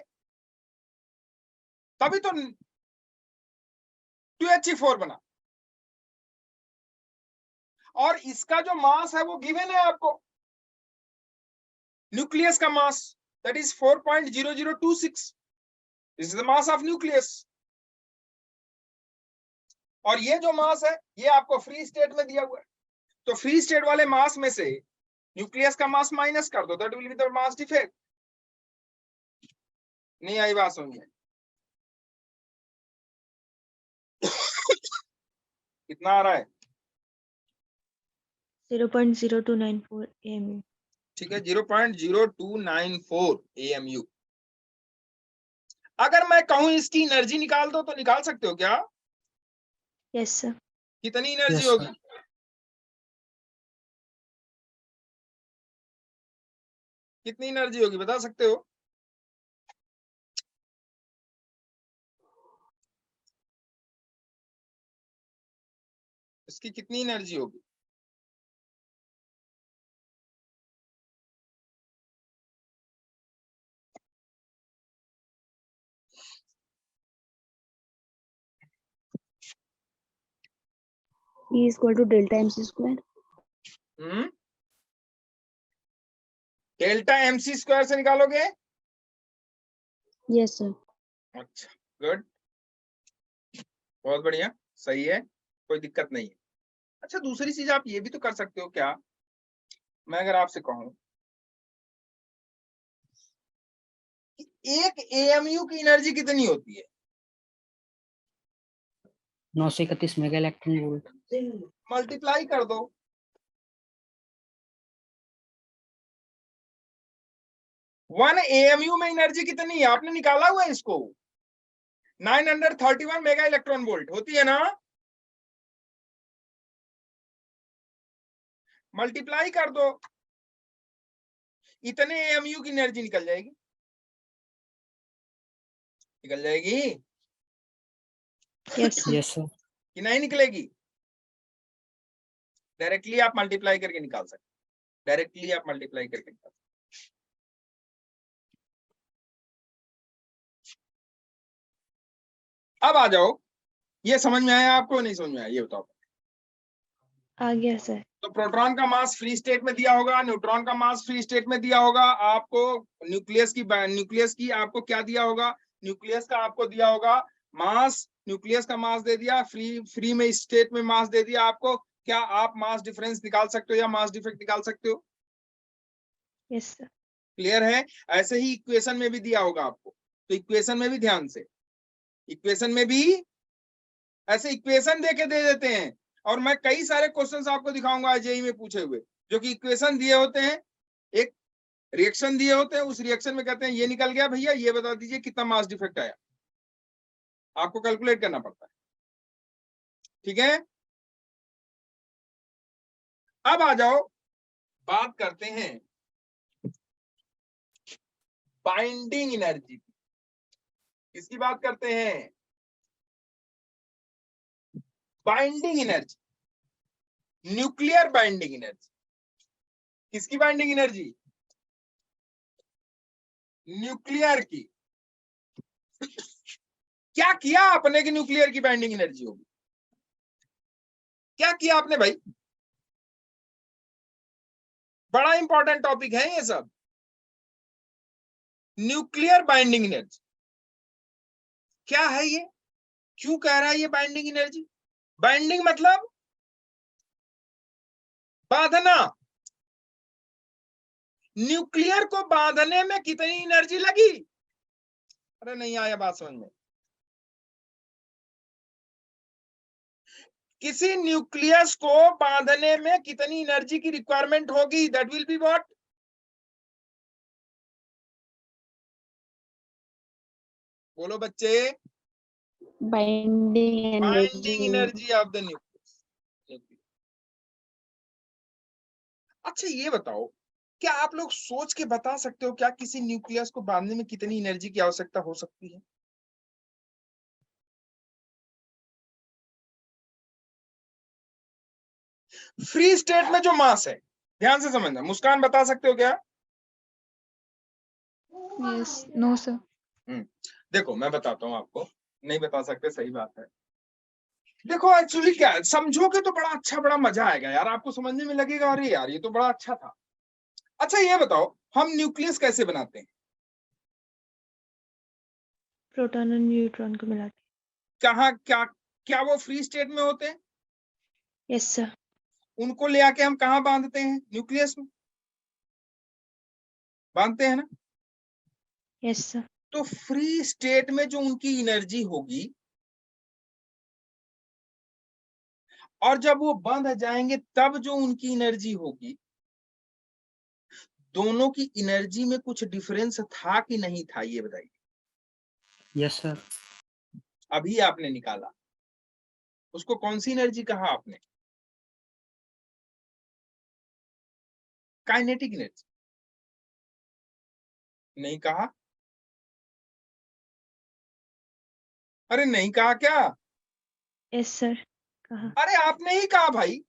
तभी तो 2He4 बना। और इसका जो मास है वो गिवन है आपको, न्यूक्लियस का mass, that is 4.0026। This is the mass of nucleus. और ये जो मास है ये आपको फ्री स्टेट में दिया हुआ है। तो फ्री स्टेट वाले मास में से न्यूक्लियस का मास माइनस कर दो, that will be the mass defect. नहीं आई बात समझ में? कितना आ रहा है? 0.0294 AMU। ठीक है, 0.0294 AMU। अगर मैं कहूं इसकी एनर्जी निकाल दो तो निकाल सकते हो क्या? Yes sir. कितनी एनर्जी Yes, होगी? sir. कितनी एनर्जी होगी बता सकते हो? इसकी कितनी एनर्जी होगी? E is equal to delta mc square. Delta mc square से निकालोगे? Yes sir. अच्छा, गुड, बहुत बढ़िया, सही है, कोई दिक्कत नहीं है। अच्छा, दूसरी चीज आप ये भी तो कर सकते हो क्या, मैं अगर आपसे कहूं कि एक एएमयू की एनर्जी कितनी होती है? 931 मेगा इलेक्ट्रॉन वोल्ट। मल्टीप्लाई कर दो। वन एएमयू में एनर्जी कितनी है आपने निकाला हुआ है इसको, 931 मेगा इलेक्ट्रॉन वोल्ट होती है ना, मल्टीप्लाई कर दो, इतने एएमयू की एनर्जी निकल जाएगी, निकल जाएगी Yes sir. Yes sir. कि नहीं निकलेगी? डायरेक्टली आप मल्टीप्लाई करके निकाल सकते, डायरेक्टली आप मल्टीप्लाई करके निकाल सकते। अब आ जाओ, ये समझ में आया आपको नहीं समझ में आया ये बताओ? आ गया सर। तो प्रोटॉन का मास फ्री स्टेट में दिया होगा, न्यूट्रॉन का मास फ्री स्टेट में दिया होगा, आपको न्यूक्लियस की आपको क्या दिया होगा, न्यूक्लियस का आपको दिया होगा मास, न्यूक्लियस का मास दे दिया, फ्री में स्टेट में मास दे दिया आपको। क्या आप मास डिफरेंस निकाल सकते हो या मास डिफेक्ट निकाल सकते हो? Yes sir. क्लियर है? ऐसे ही इक्वेशन में भी दिया होगा आपको, तो इक्वेशन में भी ध्यान से, इक्वेशन में भी ऐसे इक्वेशन दे के दे देते हैं, और मैं कई सारे क्वेश्चंस आपको दिखाऊंगा जेईई में पूछे हुए, जो कि इक्वेशन दिए होते हैं, एक रिएक्शन दिए होते हैं, उस रिएक्शन में कहते हैं ये निकल गया भैया, ये बता दीजिए कितना मास डिफेक्ट आया, आपको कैलकुलेट करना पड़ता है। ठीक है, अब आ जाओ, बात करते हैं बाइंडिंग एनर्जी, किसकी बात करते हैं? Binding energy, nuclear binding energy. किसकी बाइंडिंग एनर्जी? न्यूक्लियर की। क्या किया आपने कि न्यूक्लियर की बाइंडिंग एनर्जी होगी? क्या किया आपने भाई? बड़ा इंपॉर्टेंट टॉपिक है ये सब, न्यूक्लियर बाइंडिंग एनर्जी क्या है ये, क्यों कह रहा है ये बाइंडिंग एनर्जी? बाइंडिंग मतलब बांधना, न्यूक्लियर को बांधने में कितनी एनर्जी लगी? अरे नहीं आया बात समझ में? किसी न्यूक्लियस को बांधने में कितनी एनर्जी की रिक्वायरमेंट होगी? That will be what? बोलो बच्चे। Binding energy of the nucleus. अच्छा ये बताओ, क्या आप लोग सोच के बता सकते हो क्या किसी न्यूक्लियस को बांधने में कितनी एनर्जी की आवश्यकता हो सकती है? फ्री स्टेट में जो मास है, ध्यान से समझना, मुस्कान बता सकते हो क्या? Yes, no sir. देखो मैं बताता हूं आपको, नहीं बता सकते, सही बात है। देखो एक्चुअली क्या है, समझोगे तो बड़ा अच्छा, बड़ा मजा आएगा यार, आपको समझने में लगेगा अरे यार ये तो बड़ा अच्छा था। अच्छा ये बताओ, हम न्यूक्लियस कैसे बनाते हैं? प्रोटॉन और न्यूट्रॉन को मिला के। कहाँ, क्या वो फ्री स्टेट में होते हैं? Yes sir. उनको ले आके हम कहाँ बांधते हैं? न्यूक्लियस में बांधते हैं ना। Yes sir. तो फ्री स्टेट में जो उनकी एनर्जी होगी, और जब वो बंध जाएंगे तब जो उनकी एनर्जी होगी, दोनों की एनर्जी में कुछ डिफरेंस था कि नहीं था, ये बताइए। Yes sir. अभी आपने निकाला, उसको कौन सी एनर्जी कहा आपने? Kinetic energy. नहीं कहा? अरे नहीं कहा क्या? यस सर, कहा। अरे आपने ही कहा भाई,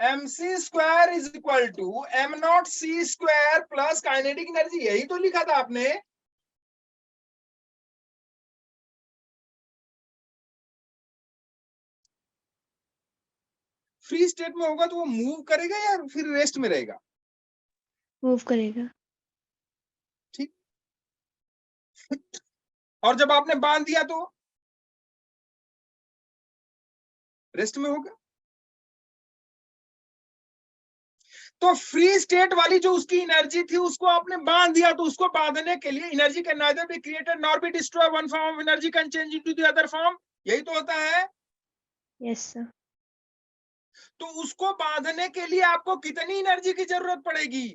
mc square is equal to m not c square plus kinetic energy, यही तो लिखा था आपने। फ्री स्टेट में होगा तो वो मूव करेगा या फिर रेस्ट में रहेगा? मूव करेगा। ठीक। और जब आपने बांध दिया तो रेस्ट में होगा। तो फ्री स्टेट वाली जो उसकी एनर्जी थी उसको आपने बांध दिया, तो उसको बांधने के लिए energy can neither be created nor be destroy, one form of energy can change into the other form, यही तो होता है। Yes sir. तो उसको बांधने के लिए आपको कितनी एनर्जी की जरूरत पड़ेगी?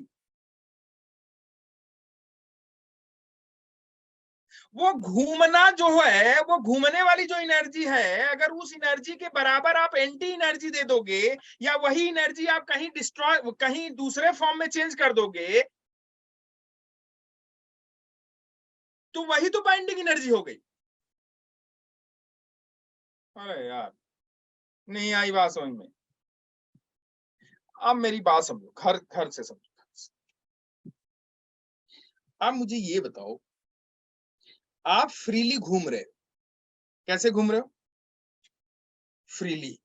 वो घूमना जो है, वो घूमने वाली जो एनर्जी है, अगर उस एनर्जी के बराबर आप एंटी एनर्जी दे दोगे या वही एनर्जी आप कहीं डिस्ट्रॉय, कहीं दूसरे फॉर्म में चेंज कर दोगे, तो वही तो बाइंडिंग एनर्जी हो गई। अरे यार नहीं आई बात समझ में। अब मेरी बात समझो, घर घर से समझो। आप मुझे ये बताओ, आप फ्रीली घूम रहे हो, कैसे घूम रहे हो? फ्रीली।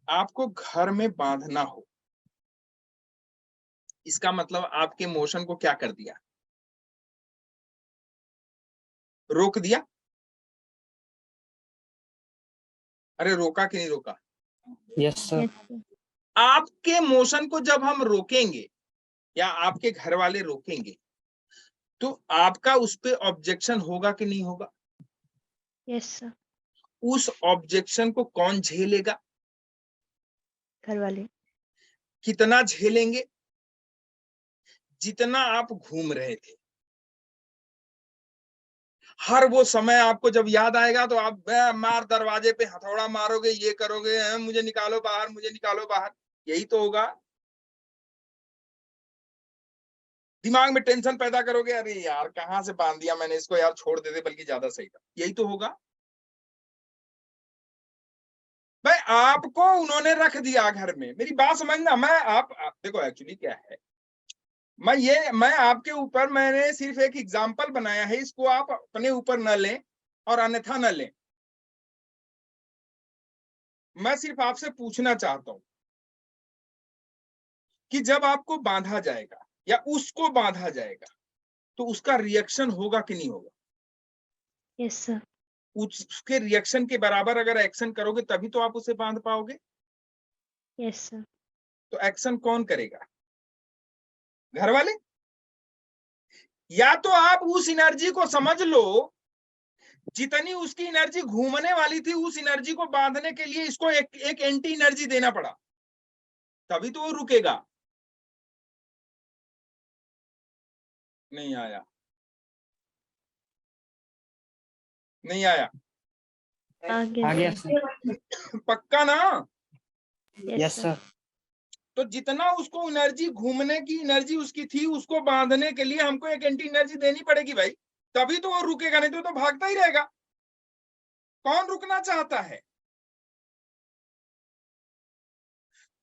आपको घर में बांधना हो, इसका मतलब आपके मोशन को क्या कर दिया? रोक दिया। अरे रोका कि नहीं रोका? Yes sir. Yes sir. आपके मोशन को जब हम रोकेंगे या आपके घर वाले रोकेंगे, तो आपका उस पे ऑब्जेक्शन होगा कि नहीं होगा? Yes sir. उस ऑब्जेक्शन को कौन झेलेगा? घर वाले। कितना झेलेंगे? जितना आप घूम रहे थे। हर वो समय आपको जब याद आएगा तो आप मार दरवाजे पे हथौड़ा मारोगे, ये करोगे, मुझे निकालो बाहर, मुझे निकालो बाहर, यही तो होगा। दिमाग में टेंशन पैदा करोगे, अरे यार कहां से बांध दिया मैंने इसको, यार छोड़ देते बल्कि ज्यादा सही था, यही तो होगा। भाई आपको उन्होंने रख दिया घर में, मेरी बात समझना। आप देखो एक्चुअली क्या है, मैं आपके ऊपर मैंने सिर्फ एक एग्जांपल बनाया है, इसको आप अपने ऊपर न लें और अन्यथा न लें। मैं सिर्फ आपसे पूछना चाहता हूं कि जब आपको बांधा जाएगा या उसको बांधा जाएगा, तो उसका रिएक्शन होगा कि नहीं होगा? Yes sir. उसके रिएक्शन के बराबर अगर एक्शन करोगे तभी तो आप उसे बांध पाओगे। Yes sir. तो एक्शन कौन करेगा? घर वाले? या तो आप उस एनर्जी को समझ लो, जितनी उसकी एनर्जी घूमने वाली थी, उस एनर्जी को बांधने के लिए इसको एक एंटी एनर्जी देना पड़ा, तभी तो वो रुकेगा। नहीं आया? नहीं आया? आ गया आ गया सर। सर। पक्का ना? Yes yes sir. सर। तो जितना उसको एनर्जी घूमने की एनर्जी उसकी थी, उसको बांधने के लिए हमको एक एंटी एनर्जी देनी पड़ेगी भाई, तभी तो वो रुकेगा, नहीं तो भागता ही रहेगा। कौन रुकना चाहता है?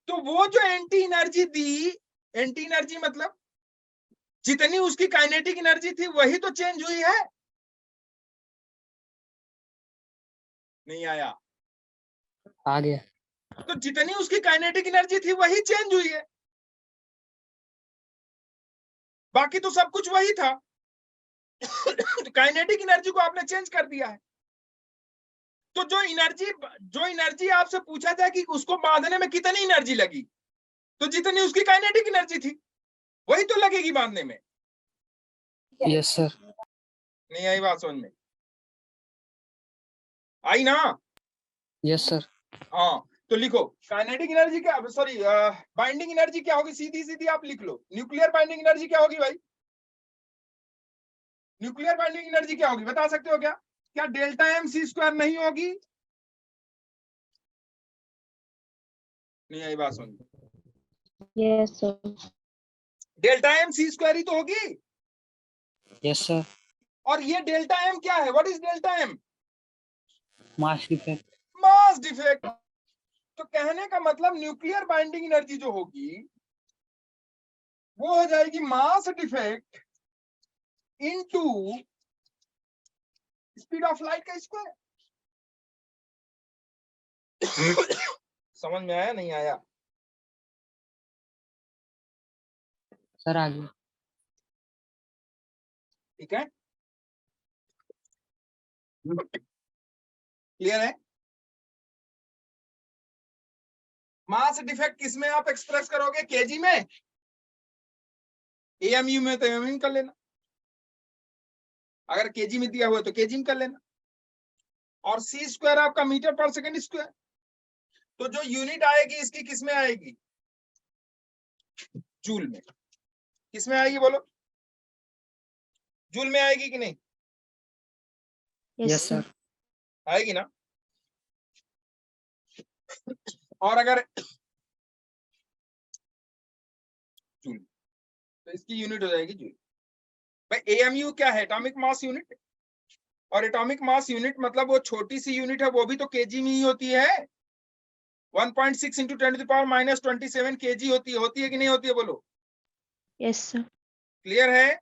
तो वो जो एंटी एनर्जी दी, एंटी एनर्जी मतलब जितनी उसकी काइनेटिक एनर्जी थी वही तो चेंज हुई है। नहीं आया? आ गया। तो जितनी उसकी काइनेटिक एनर्जी थी वही चेंज हुई है, बाकी तो सब कुछ वही था। तो काइनेटिक एनर्जी को आपने चेंज कर दिया है। तो जो एनर्जी आपसे पूछा जाए कि उसको बांधने में कितनी एनर्जी लगी, तो जितनी उसकी काइनेटिक एनर्जी थी वही तो लगेगी बांधने में। Yes sir. नहीं आई बात समझ में? आई ना? Yes sir. हाँ, तो लिखो काइनेटिक एनर्जी क्या, सॉरी बाइंडिंग एनर्जी क्या होगी, सीधी सीधी आप लिख लो। न्यूक्लियर बाइंडिंग एनर्जी क्या होगी भाई? न्यूक्लियर बाइंडिंग एनर्जी क्या होगी, बता सकते हो क्या? क्या डेल्टा एम सी स्क्वायर नहीं होगी? नहीं आई बात समझ में? Yes sir. Delta M C square ही तो होगी। Yes, sir. और ये डेल्टा एम क्या है? What is delta M? Mass defect. Mass defect. तो कहने का मतलब न्यूक्लियर बाइंडिंग एनर्जी जो होगी वो हो जाएगी मास defect into speed of light का स्क्वायर। समझ में आया नहीं आया? Sir, आगे. ठीक है, क्लियर है? मास डिफेक्ट किसमें आप एक्सप्रेस करोगे? केजी में? एएमयू में तो एएमयू कर लेना, अगर केजी में दिया हुआ तो केजी में कर लेना। और सी स्क्वायर आपका मीटर पर सेकंड स्क्वायर। तो जो यूनिट आएगी इसकी किसमें आएगी? जूल में। किसमें आएगी बोलो? जूल में आएगी कि नहीं? Yes, sir. आएगी ना? और अगर जूल तो इसकी यूनिट हो जाएगी जूल। भाई एएमयू क्या है? Atomic mass unit. और एटॉमिक मास यूनिट मतलब वो छोटी सी यूनिट है, वो भी तो केजी में ही होती है। 1.6 इंटू 10⁻⁻27 केजी होती है कि नहीं होती है बोलो? Yes sir. क्लियर है?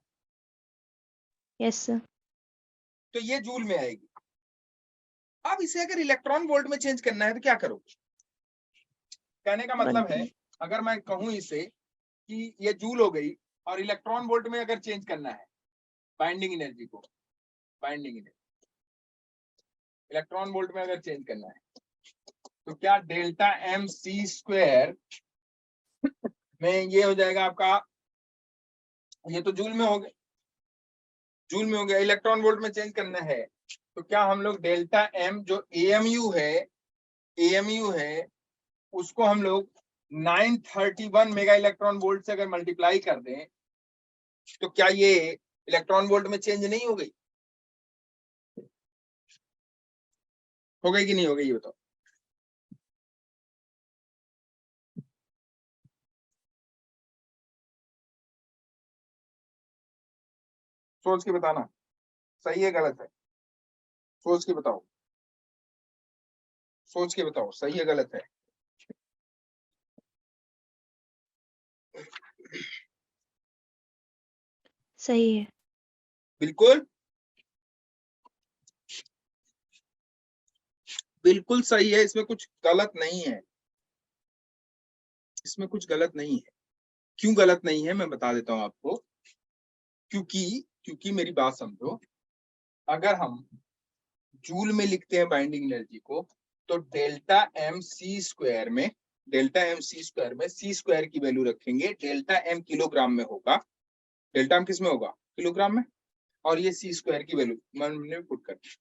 Yes sir. तो ये जूल में आएगी। अब इसे अगर इलेक्ट्रॉन वोल्ट में चेंज करना है तो क्या करोगे? कहने का मतलब है अगर मैं कहूं इसे कि ये जूल हो गई और इलेक्ट्रॉन वोल्ट में अगर चेंज करना है बाइंडिंग एनर्जी को, बाइंडिंग एनर्जी इलेक्ट्रॉन वोल्ट में अगर चेंज करना है तो क्या डेल्टा एम सी स्क्वायर में ये हो जाएगा आपका, ये तो जूल में हो गया, जूल में हो गया। इलेक्ट्रॉन वोल्ट में चेंज करना है तो क्या हम लोग डेल्टा एम जो एएमयू है उसको हम लोग 931 मेगा इलेक्ट्रॉन वोल्ट से अगर मल्टीप्लाई कर दें तो क्या ये इलेक्ट्रॉन वोल्ट में चेंज नहीं हो गई? हो गई कि नहीं हो गई ये बताओ? सोच के बताना, सही है गलत है? सोच के बताओ, सोच के बताओ, सही है गलत है? सही है। बिल्कुल बिल्कुल सही है, इसमें कुछ गलत नहीं है, इसमें कुछ गलत नहीं है। क्यों गलत नहीं है मैं बता देता हूं आपको। क्योंकि मेरी बात समझो, अगर हम जूल में लिखते हैं बाइंडिंग एनर्जी को तो डेल्टा एम सी स्क्वायर में सी स्क्वायर की वैल्यू रखेंगे, डेल्टा एम किलोग्राम में होगा। डेल्टा एम किस में होगा? किलोग्राम में। और ये सी स्क्वायर की वैल्यू मैंने पुट कर दी।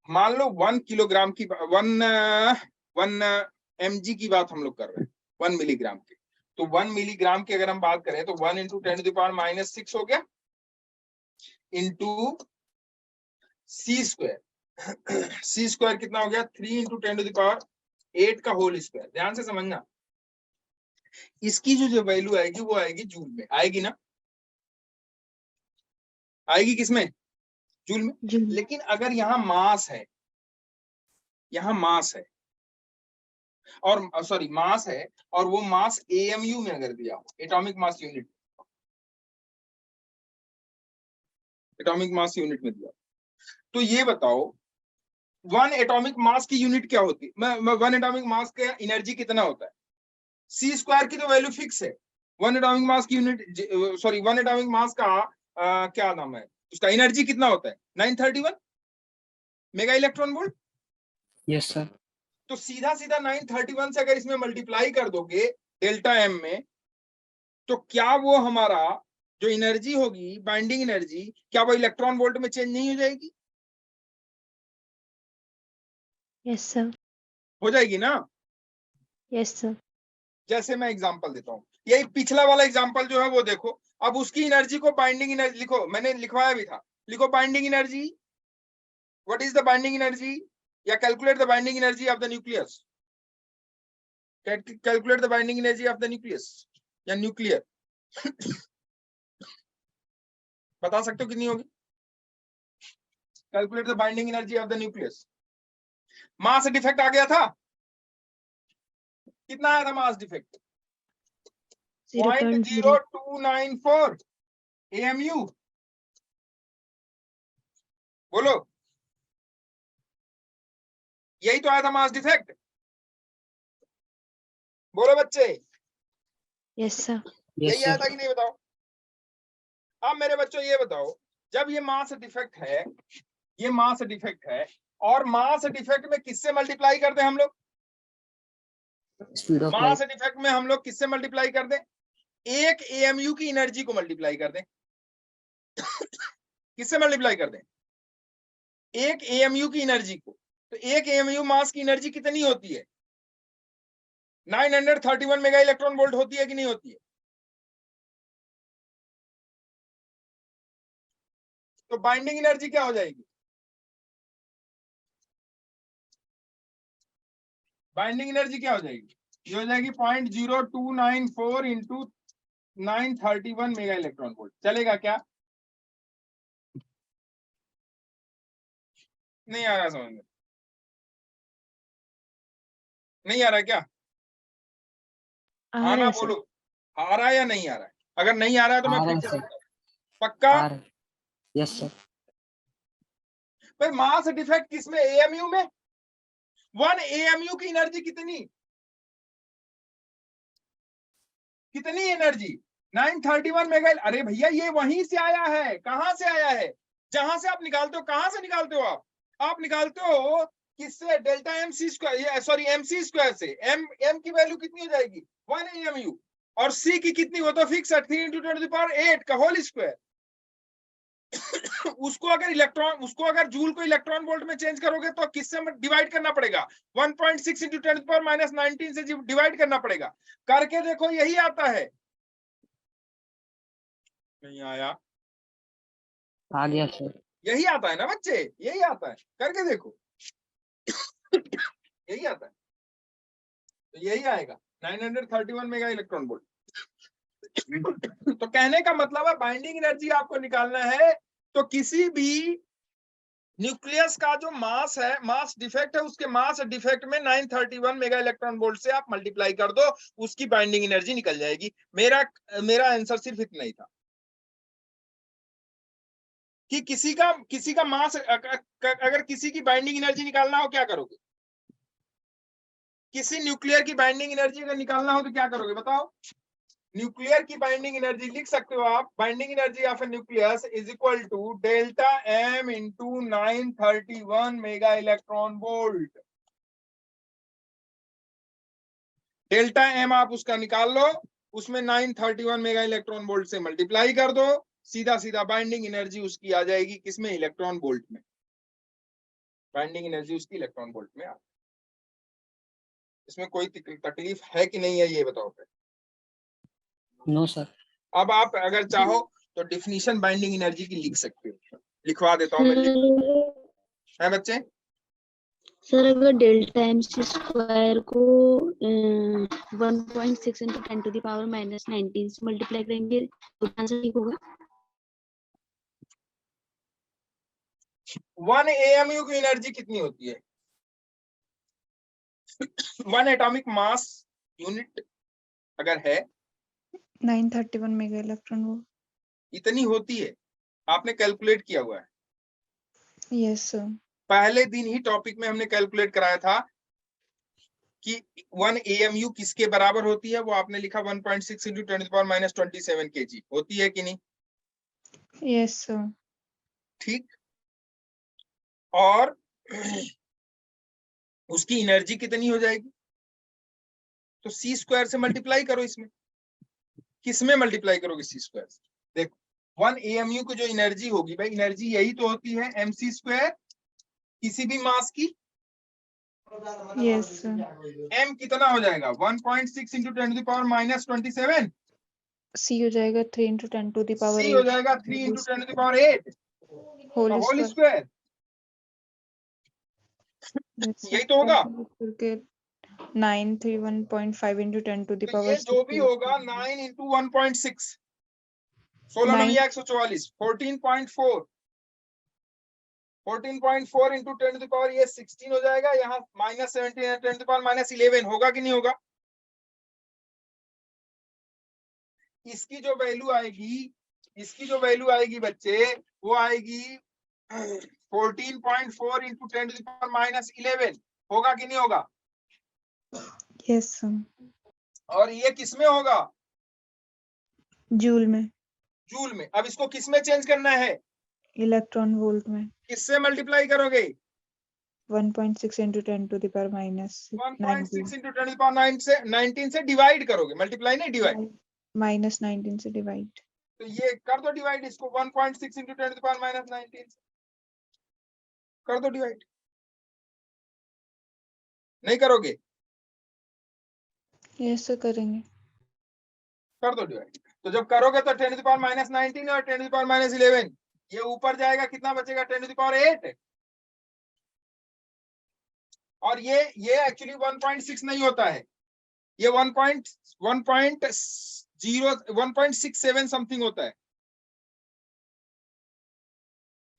मान लो 1 किलोग्राम की 1 mg की बात हम लोग कर रहे हैं, 1 मिलीग्राम की। तो 1 मिलीग्राम की अगर हम बात करें तो 1 इंटू 10⁻⁻6 हो गया इंटू सी स्क्वायर। सी स्क्वायर कितना हो गया? 3 इंटू 10⁸ का होल स्क्वायर। ध्यान से समझना, इसकी जो वैल्यू आएगी वो आएगी जूल में। आएगी ना? आएगी किसमें? जूल में। लेकिन अगर यहाँ मास है, यहाँ मास है और सॉरी मास है और वो मास एएमयू में अगर दिया हो, atomic mass unit, atomic mass unit में दिया, तो ये बताओ 1 एटॉमिक मास की यूनिट क्या होती है? 1 एटॉमिक मास का एनर्जी कितना होता है? सी स्क्वायर की तो वैल्यू फिक्स है। 1 एटॉमिक मास की यूनिट, सॉरी 1 एटॉमिक मास का क्या नाम है उसका, एनर्जी कितना होता है? 931 mega electron volt. Yes, sir. तो सीधा सीधा 931 से अगर इसमें मल्टीप्लाई कर दोगे डेल्टा एम में, तो क्या वो हमारा जो एनर्जी होगी बाइंडिंग एनर्जी, क्या वो इलेक्ट्रॉन वोल्ट में चेंज नहीं हो जाएगी? Yes sir. हो जाएगी ना? Yes sir. जैसे मैं एग्जांपल देता हूँ, यही पिछला वाला एग्जांपल जो है वो देखो। अब उसकी एनर्जी को बाइंडिंग एनर्जी लिखो, मैंने लिखवाया भी था। लिखो binding energy, what is the binding energy, या calculate the binding energy of the nucleus. Calculate the binding energy of the nucleus या न्यूक्लियर। बता सकते हो कितनी होगी? Calculate the binding energy of the nucleus. Mass defect आ गया था, कितना आया था मास डिफेक्ट? 0.0 0.0294 AMU। बोलो, यही तो आया था मास डिफेक्ट। बोलो बच्चे, यस सर। यही आया था कि नहीं बताओ? अब मेरे बच्चों ये बताओ, जब ये मास डिफेक्ट है, ये मास डिफेक्ट है, और मास डिफेक्ट में किससे मल्टीप्लाई करते हैं हम लोग? Speed of mass light. Defect में हम लोग किससे मल्टीप्लाई कर दें? एक AMU की एनर्जी को मल्टीप्लाई कर दें। किससे मल्टीप्लाई कर दें? एक AMU की एनर्जी को। तो एक AMU मास की एनर्जी कितनी होती है? 931 मेगा इलेक्ट्रॉन वोल्ट होती है कि नहीं होती है? तो बाइंडिंग एनर्जी क्या हो जाएगी? बाइंडिंग एनर्जी क्या हो जाएगी? ये हो जाएगी 0.0294 इंटू 931 मेगा इलेक्ट्रॉन वोल्ट। चलेगा क्या? नहीं आ रहा समझ में? नहीं आ रहा क्या? आ रहा आना है सर। बोलो, आ रहा है या नहीं आ रहा है? अगर नहीं आ रहा है तो मैं आ रहा फिर है से सर। बताऊं। पक्का? Yes sir. भाई मास डिफेक्ट किसमें? AMU में। 1 AMU की एनर्जी कितनी? कितनी एनर्जी? 931 मेगा। अरे भैया ये वहीं से आया है। कहां से आया है? जहां से आप निकालते हो। कहां से निकालते हो आप निकालते हो किससे? Delta MC square, sorry MC square से। M की वैल्यू कितनी हो जाएगी? 1 AMU। और C की कितनी? वो तो फिक्स है, 3 इंटू 10⁸ का होल स्क्वायर। उसको अगर जूल को इलेक्ट्रॉन वोल्ट में चेंज करोगे तो किससे डिवाइड करना पड़ेगा? 1.6 इंटू 10⁻⁻19 से डिवाइड करना पड़ेगा। करके देखो, यही आता है। नहीं आया? आ गया सर। यही आता है ना बच्चे, यही आता है। करके देखो, यही आता है। तो यही आएगा 931 मेगा इलेक्ट्रॉन वोल्ट। तो कहने का मतलब है बाइंडिंग एनर्जी आपको निकालना है तो किसी भी न्यूक्लियस का जो मास है, मास डिफेक्ट है, उसके मास डिफेक्ट में 931 मेगा इलेक्ट्रॉन वोल्ट से आप मल्टीप्लाई कर दो, उसकी बाइंडिंग एनर्जी निकल जाएगी। मेरा आंसर सिर्फ इतना ही था कि किसी का मास, अगर किसी की बाइंडिंग एनर्जी निकालना हो क्या करोगे? किसी न्यूक्लियर की बाइंडिंग एनर्जी अगर निकालना हो तो क्या करोगे बताओ? न्यूक्लियर की बाइंडिंग एनर्जी लिख सकते हो आप। Binding energy of a nucleus is equal to delta M into 931 mega electron volt. Delta M आप उसका निकाल लो, उसमें 931 मेगा इलेक्ट्रॉन वोल्ट से मल्टीप्लाई कर दो, सीधा सीधा बाइंडिंग एनर्जी उसकी आ जाएगी किसमें? इलेक्ट्रॉन वोल्ट में। बाइंडिंग एनर्जी उसकी इलेक्ट्रॉन वोल्ट में आ। इसमें कोई तकलीफ है कि नहीं है ये बताओ फिर। No sir. अब आप अगर चाहो तो डिफिनीशन बाइंडिंग एनर्जी की लिख सकते हो। लिखवा देता हूं मैं, लिख है बच्चे। सर अगर डेल्टा MC स्क्वायर को 1.6 इंटू 10⁻⁻19 से मल्टीप्लाई करेंगे तो आंसर ठीक होगा? 1 AMU की एनर्जी कितनी होती है? 1 एटॉमिक मास यूनिट अगर है 931 मेगा इलेक्ट्रॉन वोल्ट। इतनी होती है। आपने कैलकुलेट किया हुआ है। Yes sir. पहले दिन ही टॉपिक में हमने कैलकुलेट कराया था कि 1 AMU किसके बराबर होती है। वो आपने लिखा 1.6 इंटू 10⁻⁻27 kg होती है कि नहीं? Yes sir. ठीक। और उसकी एनर्जी कितनी हो जाएगी? तो C स्क्वायर से मल्टीप्लाई करो। इसमें किसमें मल्टीप्लाई करोगे? C स्क्वायर से। देखो 1 AMU की जो एनर्जी होगी भाई, एनर्जी यही तो होती है MC स्क्वायर किसी भी मास की। Yes sir. M कितना हो जाएगा? 1.6 इंटू 10⁻⁻27। C हो जाएगा 3 इंटू 10⁻8 C हो जाएगा 3 into 10⁸ whole whole square. Square. यही तो होगा। करके 931.5 इंटू 10⁻⁶ तो ये जो भी होगा 9 into 1.6 16 9 144 14.4 14.4 into 10 to the power ये 16 हो जाएगा, यहाँ -17 है, 10 टू द पावर -11 होगा कि नहीं होगा? इसकी जो वैल्यू आएगी बच्चे, वो आएगी 14.4 इंटू 10 टू द पावर -11 होगा कि नहीं होगा? Yes sir. और ये किस में होगा? जूल में। जूल में। अब इसको किस में चेंज करना है? इलेक्ट्रॉन वोल्ट में। किससे मल्टीप्लाई करोगे? 1.6 into 10 to the power -19 1.6 into 10 to the power 19 से डिवाइड करोगे, मल्टीप्लाई नहीं डिवाइड। -19 से डिवाइड। तो ये कर दो डिवाइड इसको, 1.6 इंटू 10 टू द पावर -19 से कर दो डिवाइड। नहीं करोगे? यस सर करेंगे। कर दो डिवाइड। तो जब करोगे तो 10 टू द पावर -19 और 10 टू द पावर -11 ये ऊपर जाएगा, कितना बचेगा? 10 टू द पावर 8। और ये एक्चुअली 1.6 नहीं होता है, ये 1.67 समथिंग होता है।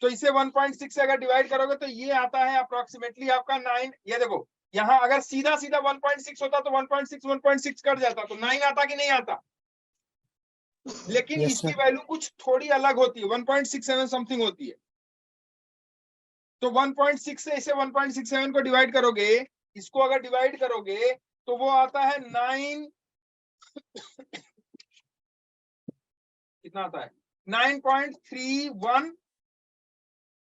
तो इसे 1.6 से अगर डिवाइड करोगे तो ये आता है अप्रोक्सीमेटली आपका 9। ये देखो, यहाँ अगर सीधा 1.6 होता तो 1.6 कट जाता, तो 9 आता कि नहीं आता? लेकिन Yes, इसकी sir. वैल्यू कुछ थोड़ी अलग होती है, 1.67 समथिंग होती है। तो 1.6 से इसे 1.67 को डिवाइड करोगे, इसको अगर डिवाइड करोगे तो वो आता है 9 कितना आता है? 9.31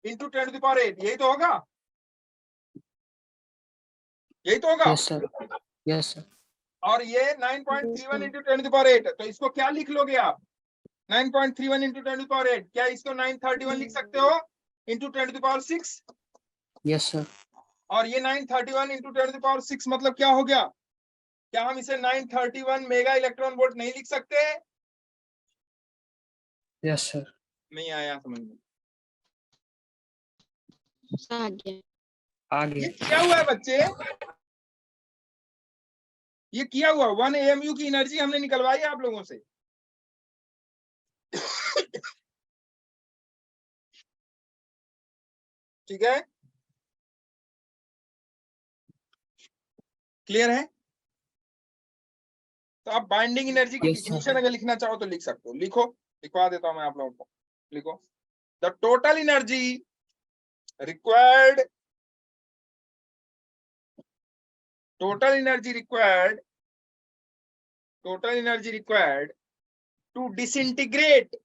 इंटू 10 टू द पावर 8। यही तो होगा, यही तो होगा। Yes, sir. Yes, sir. और ये 9.31 इंटू 10 टू द पावर 8। तो इसको क्या लिख लोगे आप? 9.31 इंटू 10 टू द पावर 8। क्या इसको 931 लिख सकते हो into 10 to the power 6? Yes, sir. और ये 931 इंटू 10 टू द पावर 6 मतलब क्या हो गया? क्या हम इसे 931 मेगा इलेक्ट्रॉन वोल्ट नहीं लिख सकते? Yes, sir. नहीं आया समझ में? आ गया। ये आगे क्या हुआ है बच्चे? ये किया हुआ 1 AMU की एनर्जी हमने निकलवाई आप लोगों से। ठीक है, क्लियर है? तो आप बाइंडिंग एनर्जी की Yes, sir. डिफिनेशन अगर लिखना चाहो तो लिख सकते हो। लिखो, लिखवा देता हूं मैं आप लोगों को। लिखो, the total energy required to disintegrate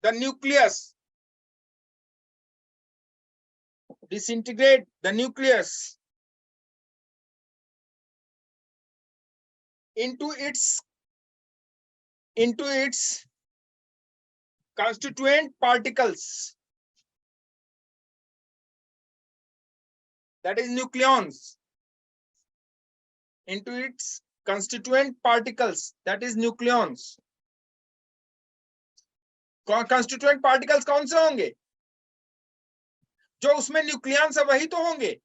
the nucleus into its constituent particles, that is nucleons, into its constituent particles, that is nucleons. constituent particles कौन से होंगे? जो उसमें न्यूक्लियॉन्स है वही तो होंगे,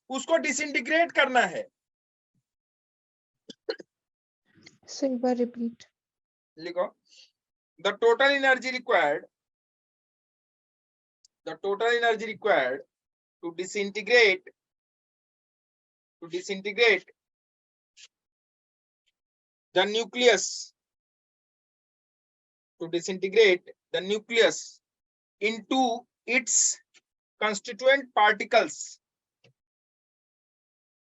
उसको डिसइंटीग्रेट करना है। सर एक बार रिपीट। लिखो, the total energy required to disintegrate the nucleus into its constituent particles,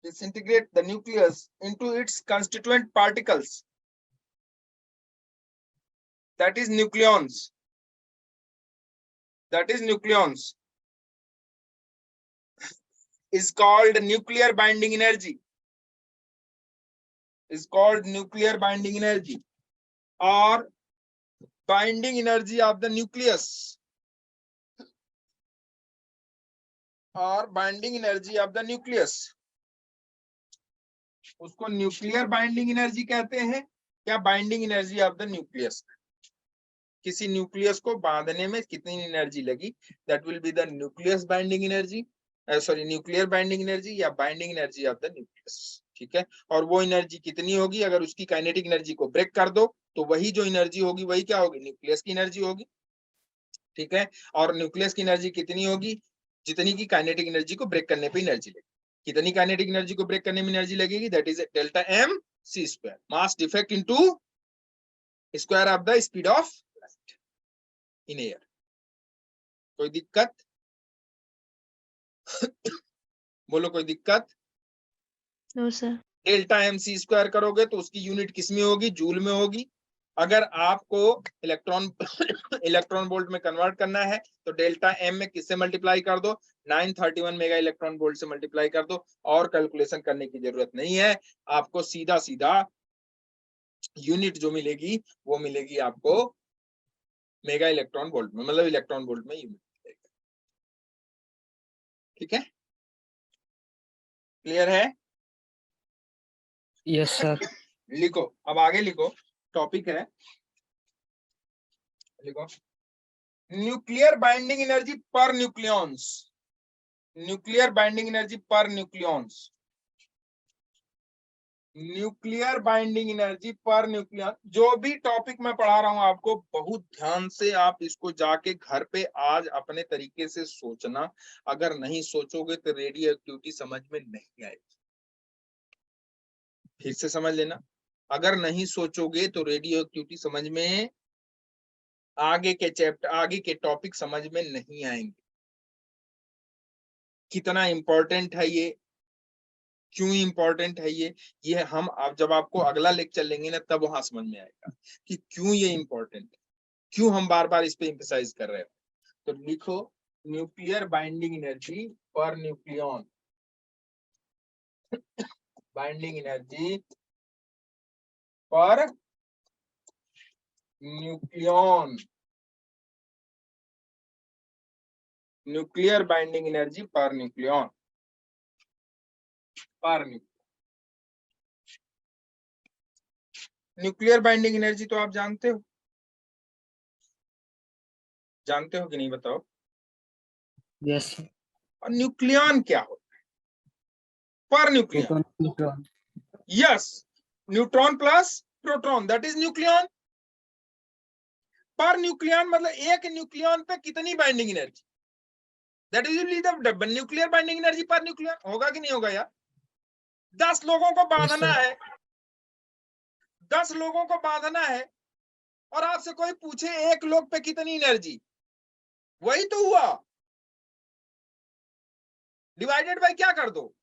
disintegrate the nucleus into its constituent particles, that is nucleons, is called nuclear binding energy, or binding energy of the nucleus, उसको nuclear binding energy कहते हैं, क्या binding energy of the nucleus. किसी nucleus को बांधने में कितनी energy लगी, that will be the nuclear binding energy या binding energy of the nucleus. ठीक है। और वो एनर्जी कितनी होगी, अगर उसकी काइनेटिक एनर्जी को ब्रेक कर दो तो वही जो एनर्जी होगी वही क्या होगी, न्यूक्लियस की एनर्जी होगी, ठीक है। और न्यूक्लियस की एनर्जी कितनी होगी, जितनी की काइनेटिक एनर्जी को ब्रेक करने पे एनर्जी लगेगी। कितनी काइनेटिक एनर्जी को ब्रेक करने में एनर्जी लगेगी, that is delta M C square, mass defect into square of the speed of light in air. कोई दिक्कत? बोलो कोई दिक्कत? No sir. Delta M C square करोगे तो उसकी यूनिट किस में होगी, जूल में होगी। अगर आपको इलेक्ट्रॉन वोल्ट में कन्वर्ट करना है तो डेल्टा एम में किससे मल्टीप्लाई कर दो, 931 मेगा इलेक्ट्रॉन वोल्ट से मल्टीप्लाई कर दो, और कैलकुलेशन करने की जरूरत नहीं है। आपको सीधा सीधा यूनिट जो मिलेगी वो मिलेगी आपको मेगा इलेक्ट्रॉन वोल्ट में, मतलब इलेक्ट्रॉन वोल्ट में यूनिट मिलेगा। ठीक है, क्लियर है? Yes sir. लिखो, अब आगे लिखो, टॉपिक है, लिखो न्यूक्लियर बाइंडिंग एनर्जी पर न्यूक्लियॉन्स, न्यूक्लियर बाइंडिंग एनर्जी पर nucleons, nuclear binding energy per nucleon. जो भी टॉपिक मैं पढ़ा रहा हूं आपको बहुत ध्यान से आप इसको जाके घर पे आज अपने तरीके से सोचना। अगर नहीं सोचोगे तो रेडियो एक्टिविटी समझ में नहीं आएगी। फिर से समझ लेना, अगर नहीं सोचोगे तो रेडियो एक्टिविटी समझ में, आगे के चैप्टर, आगे के टॉपिक समझ में नहीं आएंगे। कितना इंपॉर्टेंट है ये, क्यों इंपॉर्टेंट है ये हम अब जब आपको अगला लेक्चर लेंगे ना तब वहां समझ में आएगा कि क्यों ये इंपॉर्टेंट है, क्यों हम बार बार इस पे एम्फसाइज कर रहे हैं। तो लिखो न्यूक्लियर बाइंडिंग एनर्जी पर न्यूक्लियॉन, बाइंडिंग एनर्जी पर न्यूक्लियॉन, न्यूक्लियर बाइंडिंग एनर्जी पर न्यूक्लियॉन, पर न्यूक्लियर बाइंडिंग एनर्जी तो आप जानते हो, जानते हो कि नहीं बताओ? यस। और न्यूक्लियॉन क्या होता है? पर nucleon, neutron. Yes, neutron plus proton that is nucleon. पर न्यूक्लियॉन मतलब एक न्यूक्लियॉन पे कितनी binding energy, that is the nuclear binding energy पर न्यूक्लियॉन। होगा कि नहीं होगा यार? 10 लोगों को बांधना है, 10 लोगों को बांधना है, और आपसे कोई पूछे एक लोग पे कितनी एनर्जी, वही तो हुआ, डिवाइडेड बाय क्या कर दो,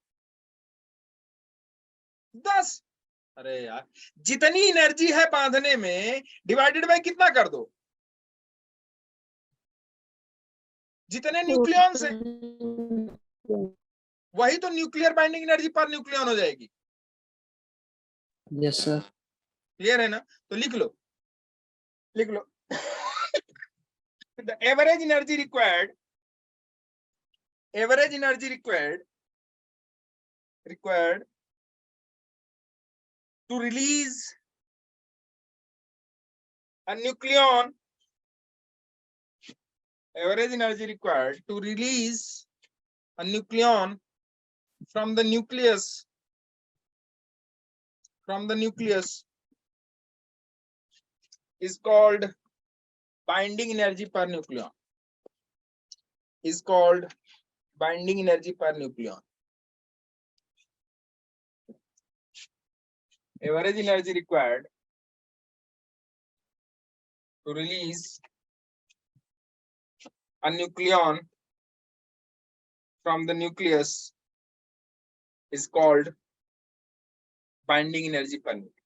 10। अरे यार, जितनी एनर्जी है बांधने में डिवाइडेड बाय कितना कर दो, जितने न्यूक्लियॉन्स है, वही तो न्यूक्लियर बाइंडिंग एनर्जी पर न्यूक्लियॉन हो जाएगी। Yes sir. क्लियर है ना? तो लिख लो, लिख लो the average energy required, average energy required to release a nucleon, average energy required to release a nucleon from the nucleus, is called binding energy per nucleon, is called binding energy per nucleon. Average energy required to release a nucleon from the nucleus is called binding energy per nucleon.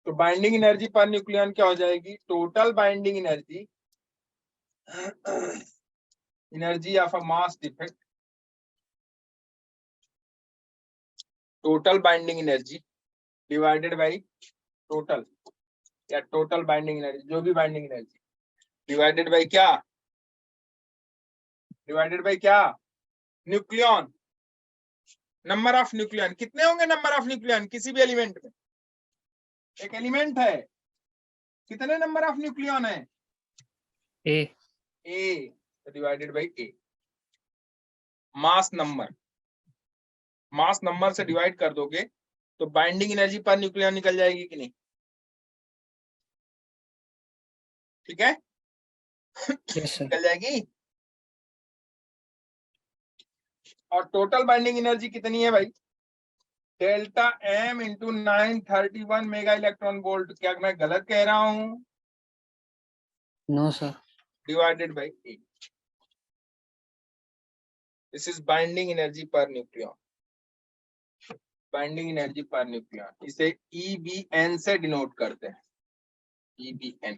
तो binding energy per nucleon क्या हो जाएगी, total binding energy, energy of a mass defect, total binding energy divided by total, या total binding energy, जो भी binding energy divided by क्या, divided by क्या, nucleon, number of nucleon. कितने होंगे नंबर ऑफ न्यूक्लियन किसी भी एलिमेंट में? एक एलिमेंट है, कितने नंबर ऑफ न्यूक्लियन है? A divided by A, mass number, mass number से डिवाइड कर दोगे तो बाइंडिंग एनर्जी पर न्यूक्लियन निकल जाएगी कि नहीं? ठीक है, Yes, sir. निकल जाएगी। और टोटल बाइंडिंग एनर्जी कितनी है भाई? Delta M into 931 mega electron volt. क्या मैं गलत कह रहा हूं? No, sir. Divided by 8। This is binding energy per nucleon. Binding energy per nucleon, इसे EBN से डिनोट करते हैं, EBN।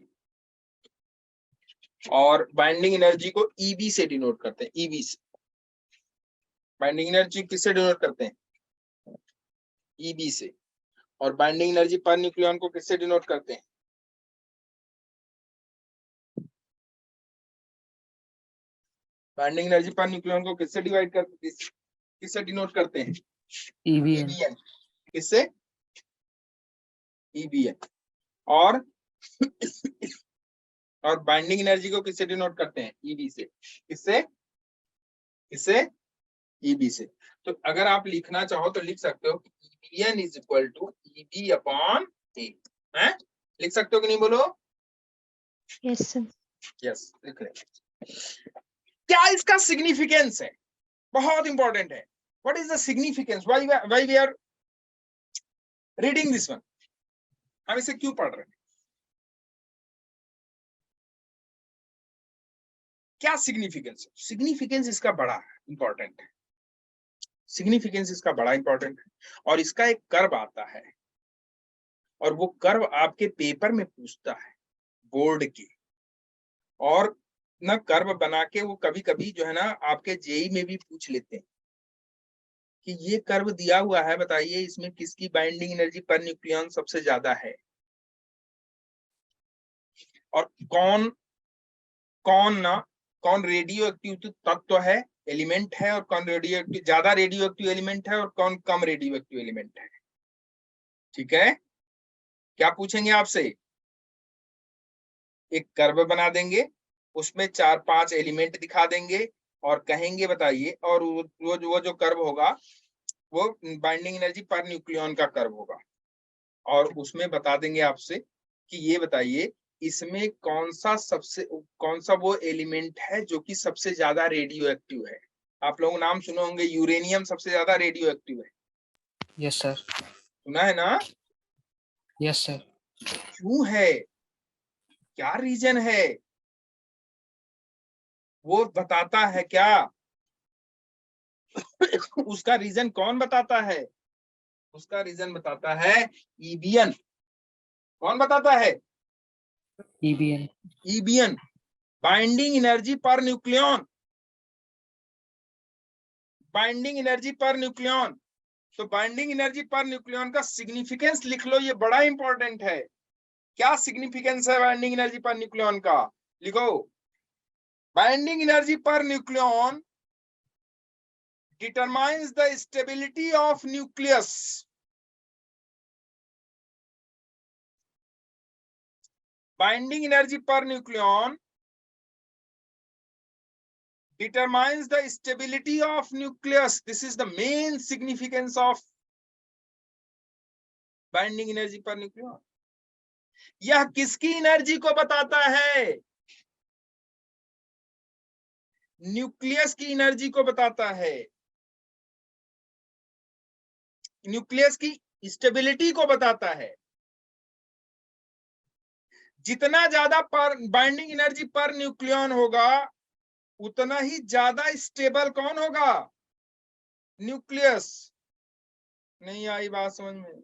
और बाइंडिंग एनर्जी को EB से डिनोट करते हैं, EB से। बाइंडिंग एनर्जी किससे डिनोट करते हैं? EB से। और बाइंडिंग एनर्जी पर न्यूक्लियन को किससे डिनोट करते हैं? बाइंडिंग एनर्जी पर न्यूक्लियन को किससे डिवाइड करते, किससे डिनोट करते हैं? EBN. EBN। किससे? EBN। और और बाइंडिंग एनर्जी को किससे डिनोट करते हैं? EB से। किससे? किससे? EB से। तो अगर आप लिखना चाहो तो लिख सकते हो EBN is equal to EB upon A। है, लिख सकते हो कि नहीं? बोलो। Yes sir. यस, लिख रहे। क्या इसका सिग्निफिकेंस है? बहुत इंपॉर्टेंट है। What is the significance? Why we are reading this one? हम इसे क्यों पढ़ रहे हैं? क्या सिग्निफिकेंस है? सिग्निफिकेंस इसका बड़ा इंपॉर्टेंट है। सिग्निफिकेंस इसका बड़ा इंपॉर्टेंट है। और इसका एक कर्व आता है, और वो कर्व आपके पेपर में पूछता है, बोर्ड के। और ना कर्व बना के वो कभी कभी जो है ना आपके जेई में भी पूछ लेते हैं कि ये कर्व दिया हुआ है, बताइए इसमें किसकी बाइंडिंग एनर्जी पर न्यूक्लियन सबसे ज्यादा है, और कौन कौन रेडियो एक्टिव तत्व है, एलिमेंट है, और कौन रेडियो एक्टिव, ज्यादा रेडियो एक्टिव एलिमेंट है, और कौन कम रेडियो एक्टिव एलिमेंट है। ठीक है, क्या पूछेंगे आपसे? एक कर्व बना देंगे, उसमें 4-5 एलिमेंट दिखा देंगे, और कहेंगे बताइए, और वो जो कर्व होगा वो बाइंडिंग एनर्जी पर न्यूक्लियन का कर्व होगा। और उसमें बता देंगे आपसे कि ये बताइए इसमें कौन सा वो एलिमेंट है जो कि सबसे ज्यादा रेडियो एक्टिव है। आप लोग नाम सुने होंगे, यूरेनियम सबसे ज्यादा रेडियो एक्टिव है। Yes, sir. सुना है ना? Yes, sir. क्यों है? क्या रीजन है? वो बताता है क्या? उसका रीजन कौन बताता है? उसका रीजन बताता है EBN। कौन बताता है? EBN. EBN, binding energy per nucleon. Binding energy per nucleon. तो बाइंडिंग एनर्जी पर न्यूक्लियन का सिग्निफिकेंस लिख लो, ये बड़ा इंपॉर्टेंट है। क्या सिग्निफिकेंस है बाइंडिंग एनर्जी पर न्यूक्लियन का? लिखो, binding energy per nucleon determines the stability of nucleus. Binding energy per nucleon determines the stability of nucleus. This is the main significance of binding energy per nucleon. यह किसकी energy को बताता है? Nucleus की energy को बताता है, nucleus की स्टेबिलिटी को बताता है। जितना ज्यादा बाइंडिंग एनर्जी पर न्यूक्लियन होगा उतना ही ज्यादा स्टेबल कौन होगा? न्यूक्लियस। नहीं आई बात समझ में?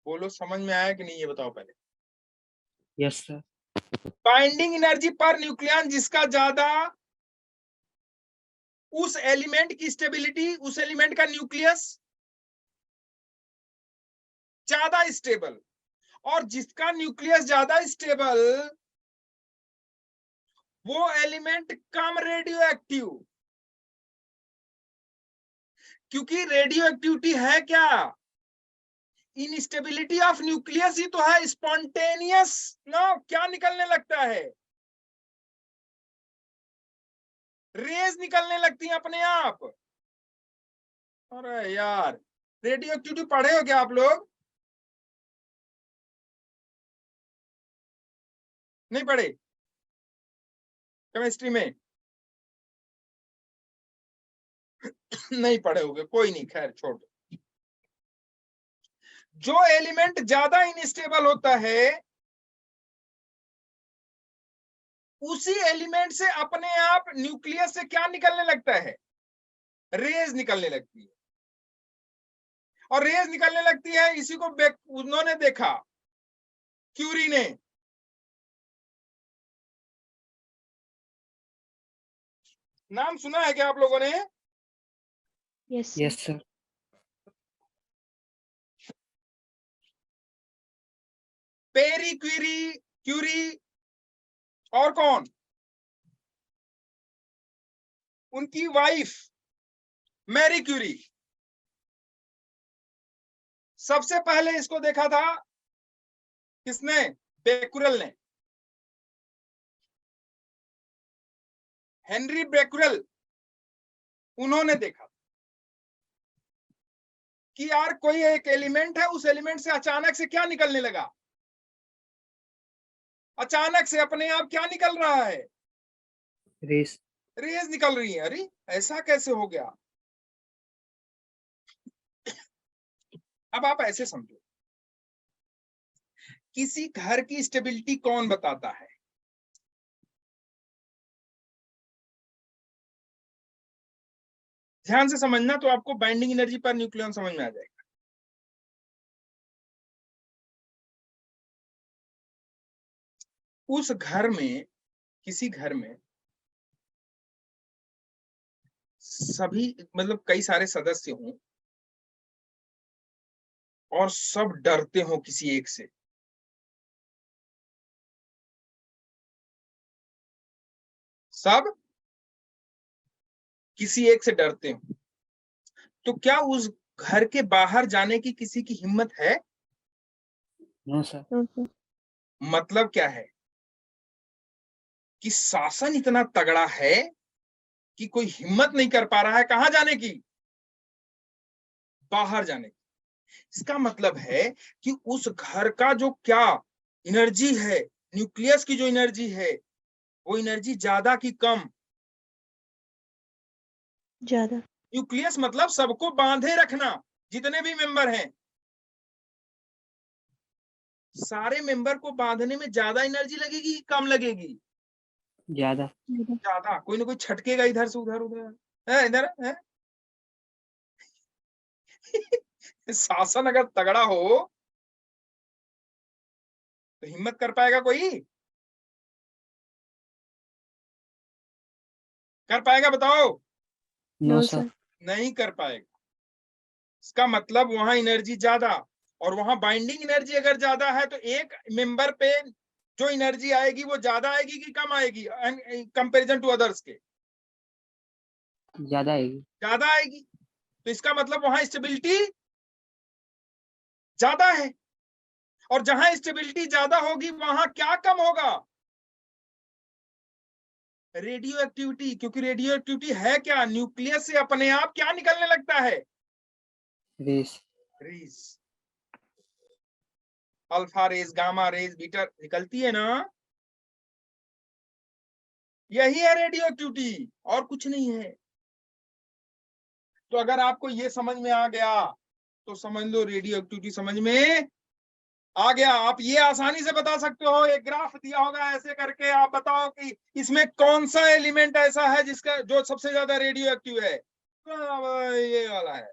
बोलो, समझ में आया कि नहीं, ये बताओ पहले। Yes, sir. Binding energy per nucleon जिसका ज्यादा, उस एलिमेंट की स्टेबिलिटी, उस एलिमेंट का न्यूक्लियस ज्यादा स्टेबल। और जिसका न्यूक्लियस ज्यादा स्टेबल वो एलिमेंट कम रेडियो एक्टिव। क्योंकि रेडियो एक्टिविटी है क्या? इनस्टेबिलिटी ऑफ न्यूक्लियस ही तो है, स्पॉन्टेनियस नो क्या निकलने लगता है? रेज निकलने लगती हैं अपने आप। अरे यार, रेडियो एक्टिविटी पढ़े हो क्या आप लोग? नहीं पढ़े केमिस्ट्री में? नहीं पढ़े होगे, कोई नहीं, खैर छोड़ दो। जो एलिमेंट ज्यादा इनस्टेबल होता है उसी एलिमेंट से अपने आप न्यूक्लियस से क्या निकलने लगता है? रेज निकलने लगती है। और रेज निकलने लगती है, इसी को उन्होंने देखा, क्यूरी ने। नाम सुना है क्या आप लोगों ने? Yes Yes, sir. Pierre Curie, Curie और कौन? उनकी वाइफ मैरी क्यूरी। सबसे पहले इसको देखा था किसने? बेकुरल ने, हेनरी बेकुरल। उन्होंने देखा कि यार कोई एक एलिमेंट है, उस एलिमेंट से अचानक से क्या निकलने लगा? अचानक से अपने आप क्या निकल रहा है? Race. रेज निकल रही है। अरे ऐसा कैसे हो गया? अब आप ऐसे समझो, किसी घर की स्टेबिलिटी कौन बताता है? ध्यान से समझना तो आपको बाइंडिंग एनर्जी पर न्यूक्लियन समझ में आ जाएगा। उस घर में, किसी घर में सभी मतलब कई सारे सदस्य हों और सब डरते हो किसी एक से, सब किसी एक से डरते हो, तो क्या उस घर के बाहर जाने की किसी की हिम्मत है? No, sir. तो सर मतलब क्या है कि शासन इतना तगड़ा है कि कोई हिम्मत नहीं कर पा रहा है कहां जाने की? बाहर जाने की। इसका मतलब है कि उस घर का जो क्या एनर्जी है, न्यूक्लियस की जो एनर्जी है, वो एनर्जी ज्यादा की कम? ज्यादा। न्यूक्लियस मतलब सबको बांधे रखना, जितने भी मेंबर हैं, सारे मेंबर को बांधने में ज्यादा एनर्जी लगेगी कि कम लगेगी? ज्यादा. ज्यादा। कोई ना कोई छटकेगा इधर से उधर, उधर है, इधर है। शासन अगर तगड़ा हो तो हिम्मत कर पाएगा कोई? कर पाएगा बताओ? No, no sir. सर। नहीं कर पाएगा। इसका मतलब वहां एनर्जी ज्यादा, और वहां बाइंडिंग एनर्जी अगर ज्यादा है तो एक मेंबर पे जो एनर्जी आएगी वो ज्यादा आएगी कि कम आएगी कंपैरिजन टू अदर्स के? ज्यादा आएगी. ज्यादा आएगी। तो इसका मतलब वहां स्टेबिलिटी ज्यादा है, और जहां स्टेबिलिटी ज्यादा होगी वहां क्या कम होगा? Radio activity. क्योंकि रेडियो एक्टिविटी है क्या? न्यूक्लियस से अपने आप क्या निकलने लगता है? Race. Rays. Alpha rays, gamma rays, beta निकलती है ना? यही है रेडियो एक्टिविटी, और कुछ नहीं है। तो अगर आपको ये समझ में आ गया तो समझ लो रेडियो एक्टिविटी समझ में आ गया। आप ये आसानी से बता सकते हो, एक ग्राफ दिया होगा ऐसे करके, आप बताओ कि इसमें कौन सा एलिमेंट ऐसा है जिसका जो सबसे ज्यादा रेडियो एक्टिव है? तो ये वाला है।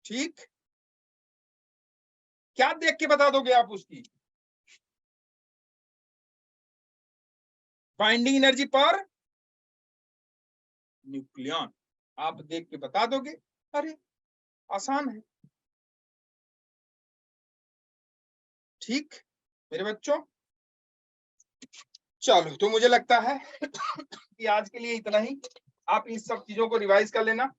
ठीक, क्या देख के बता दोगे आप उसकी? बाइंडिंग एनर्जी पर न्यूक्लियन आप देख के बता दोगे। अरे आसान है। ठीक मेरे बच्चों, चलो तो मुझे लगता है कि आज के लिए इतना ही। आप इस सब चीजों को रिवाइज कर लेना।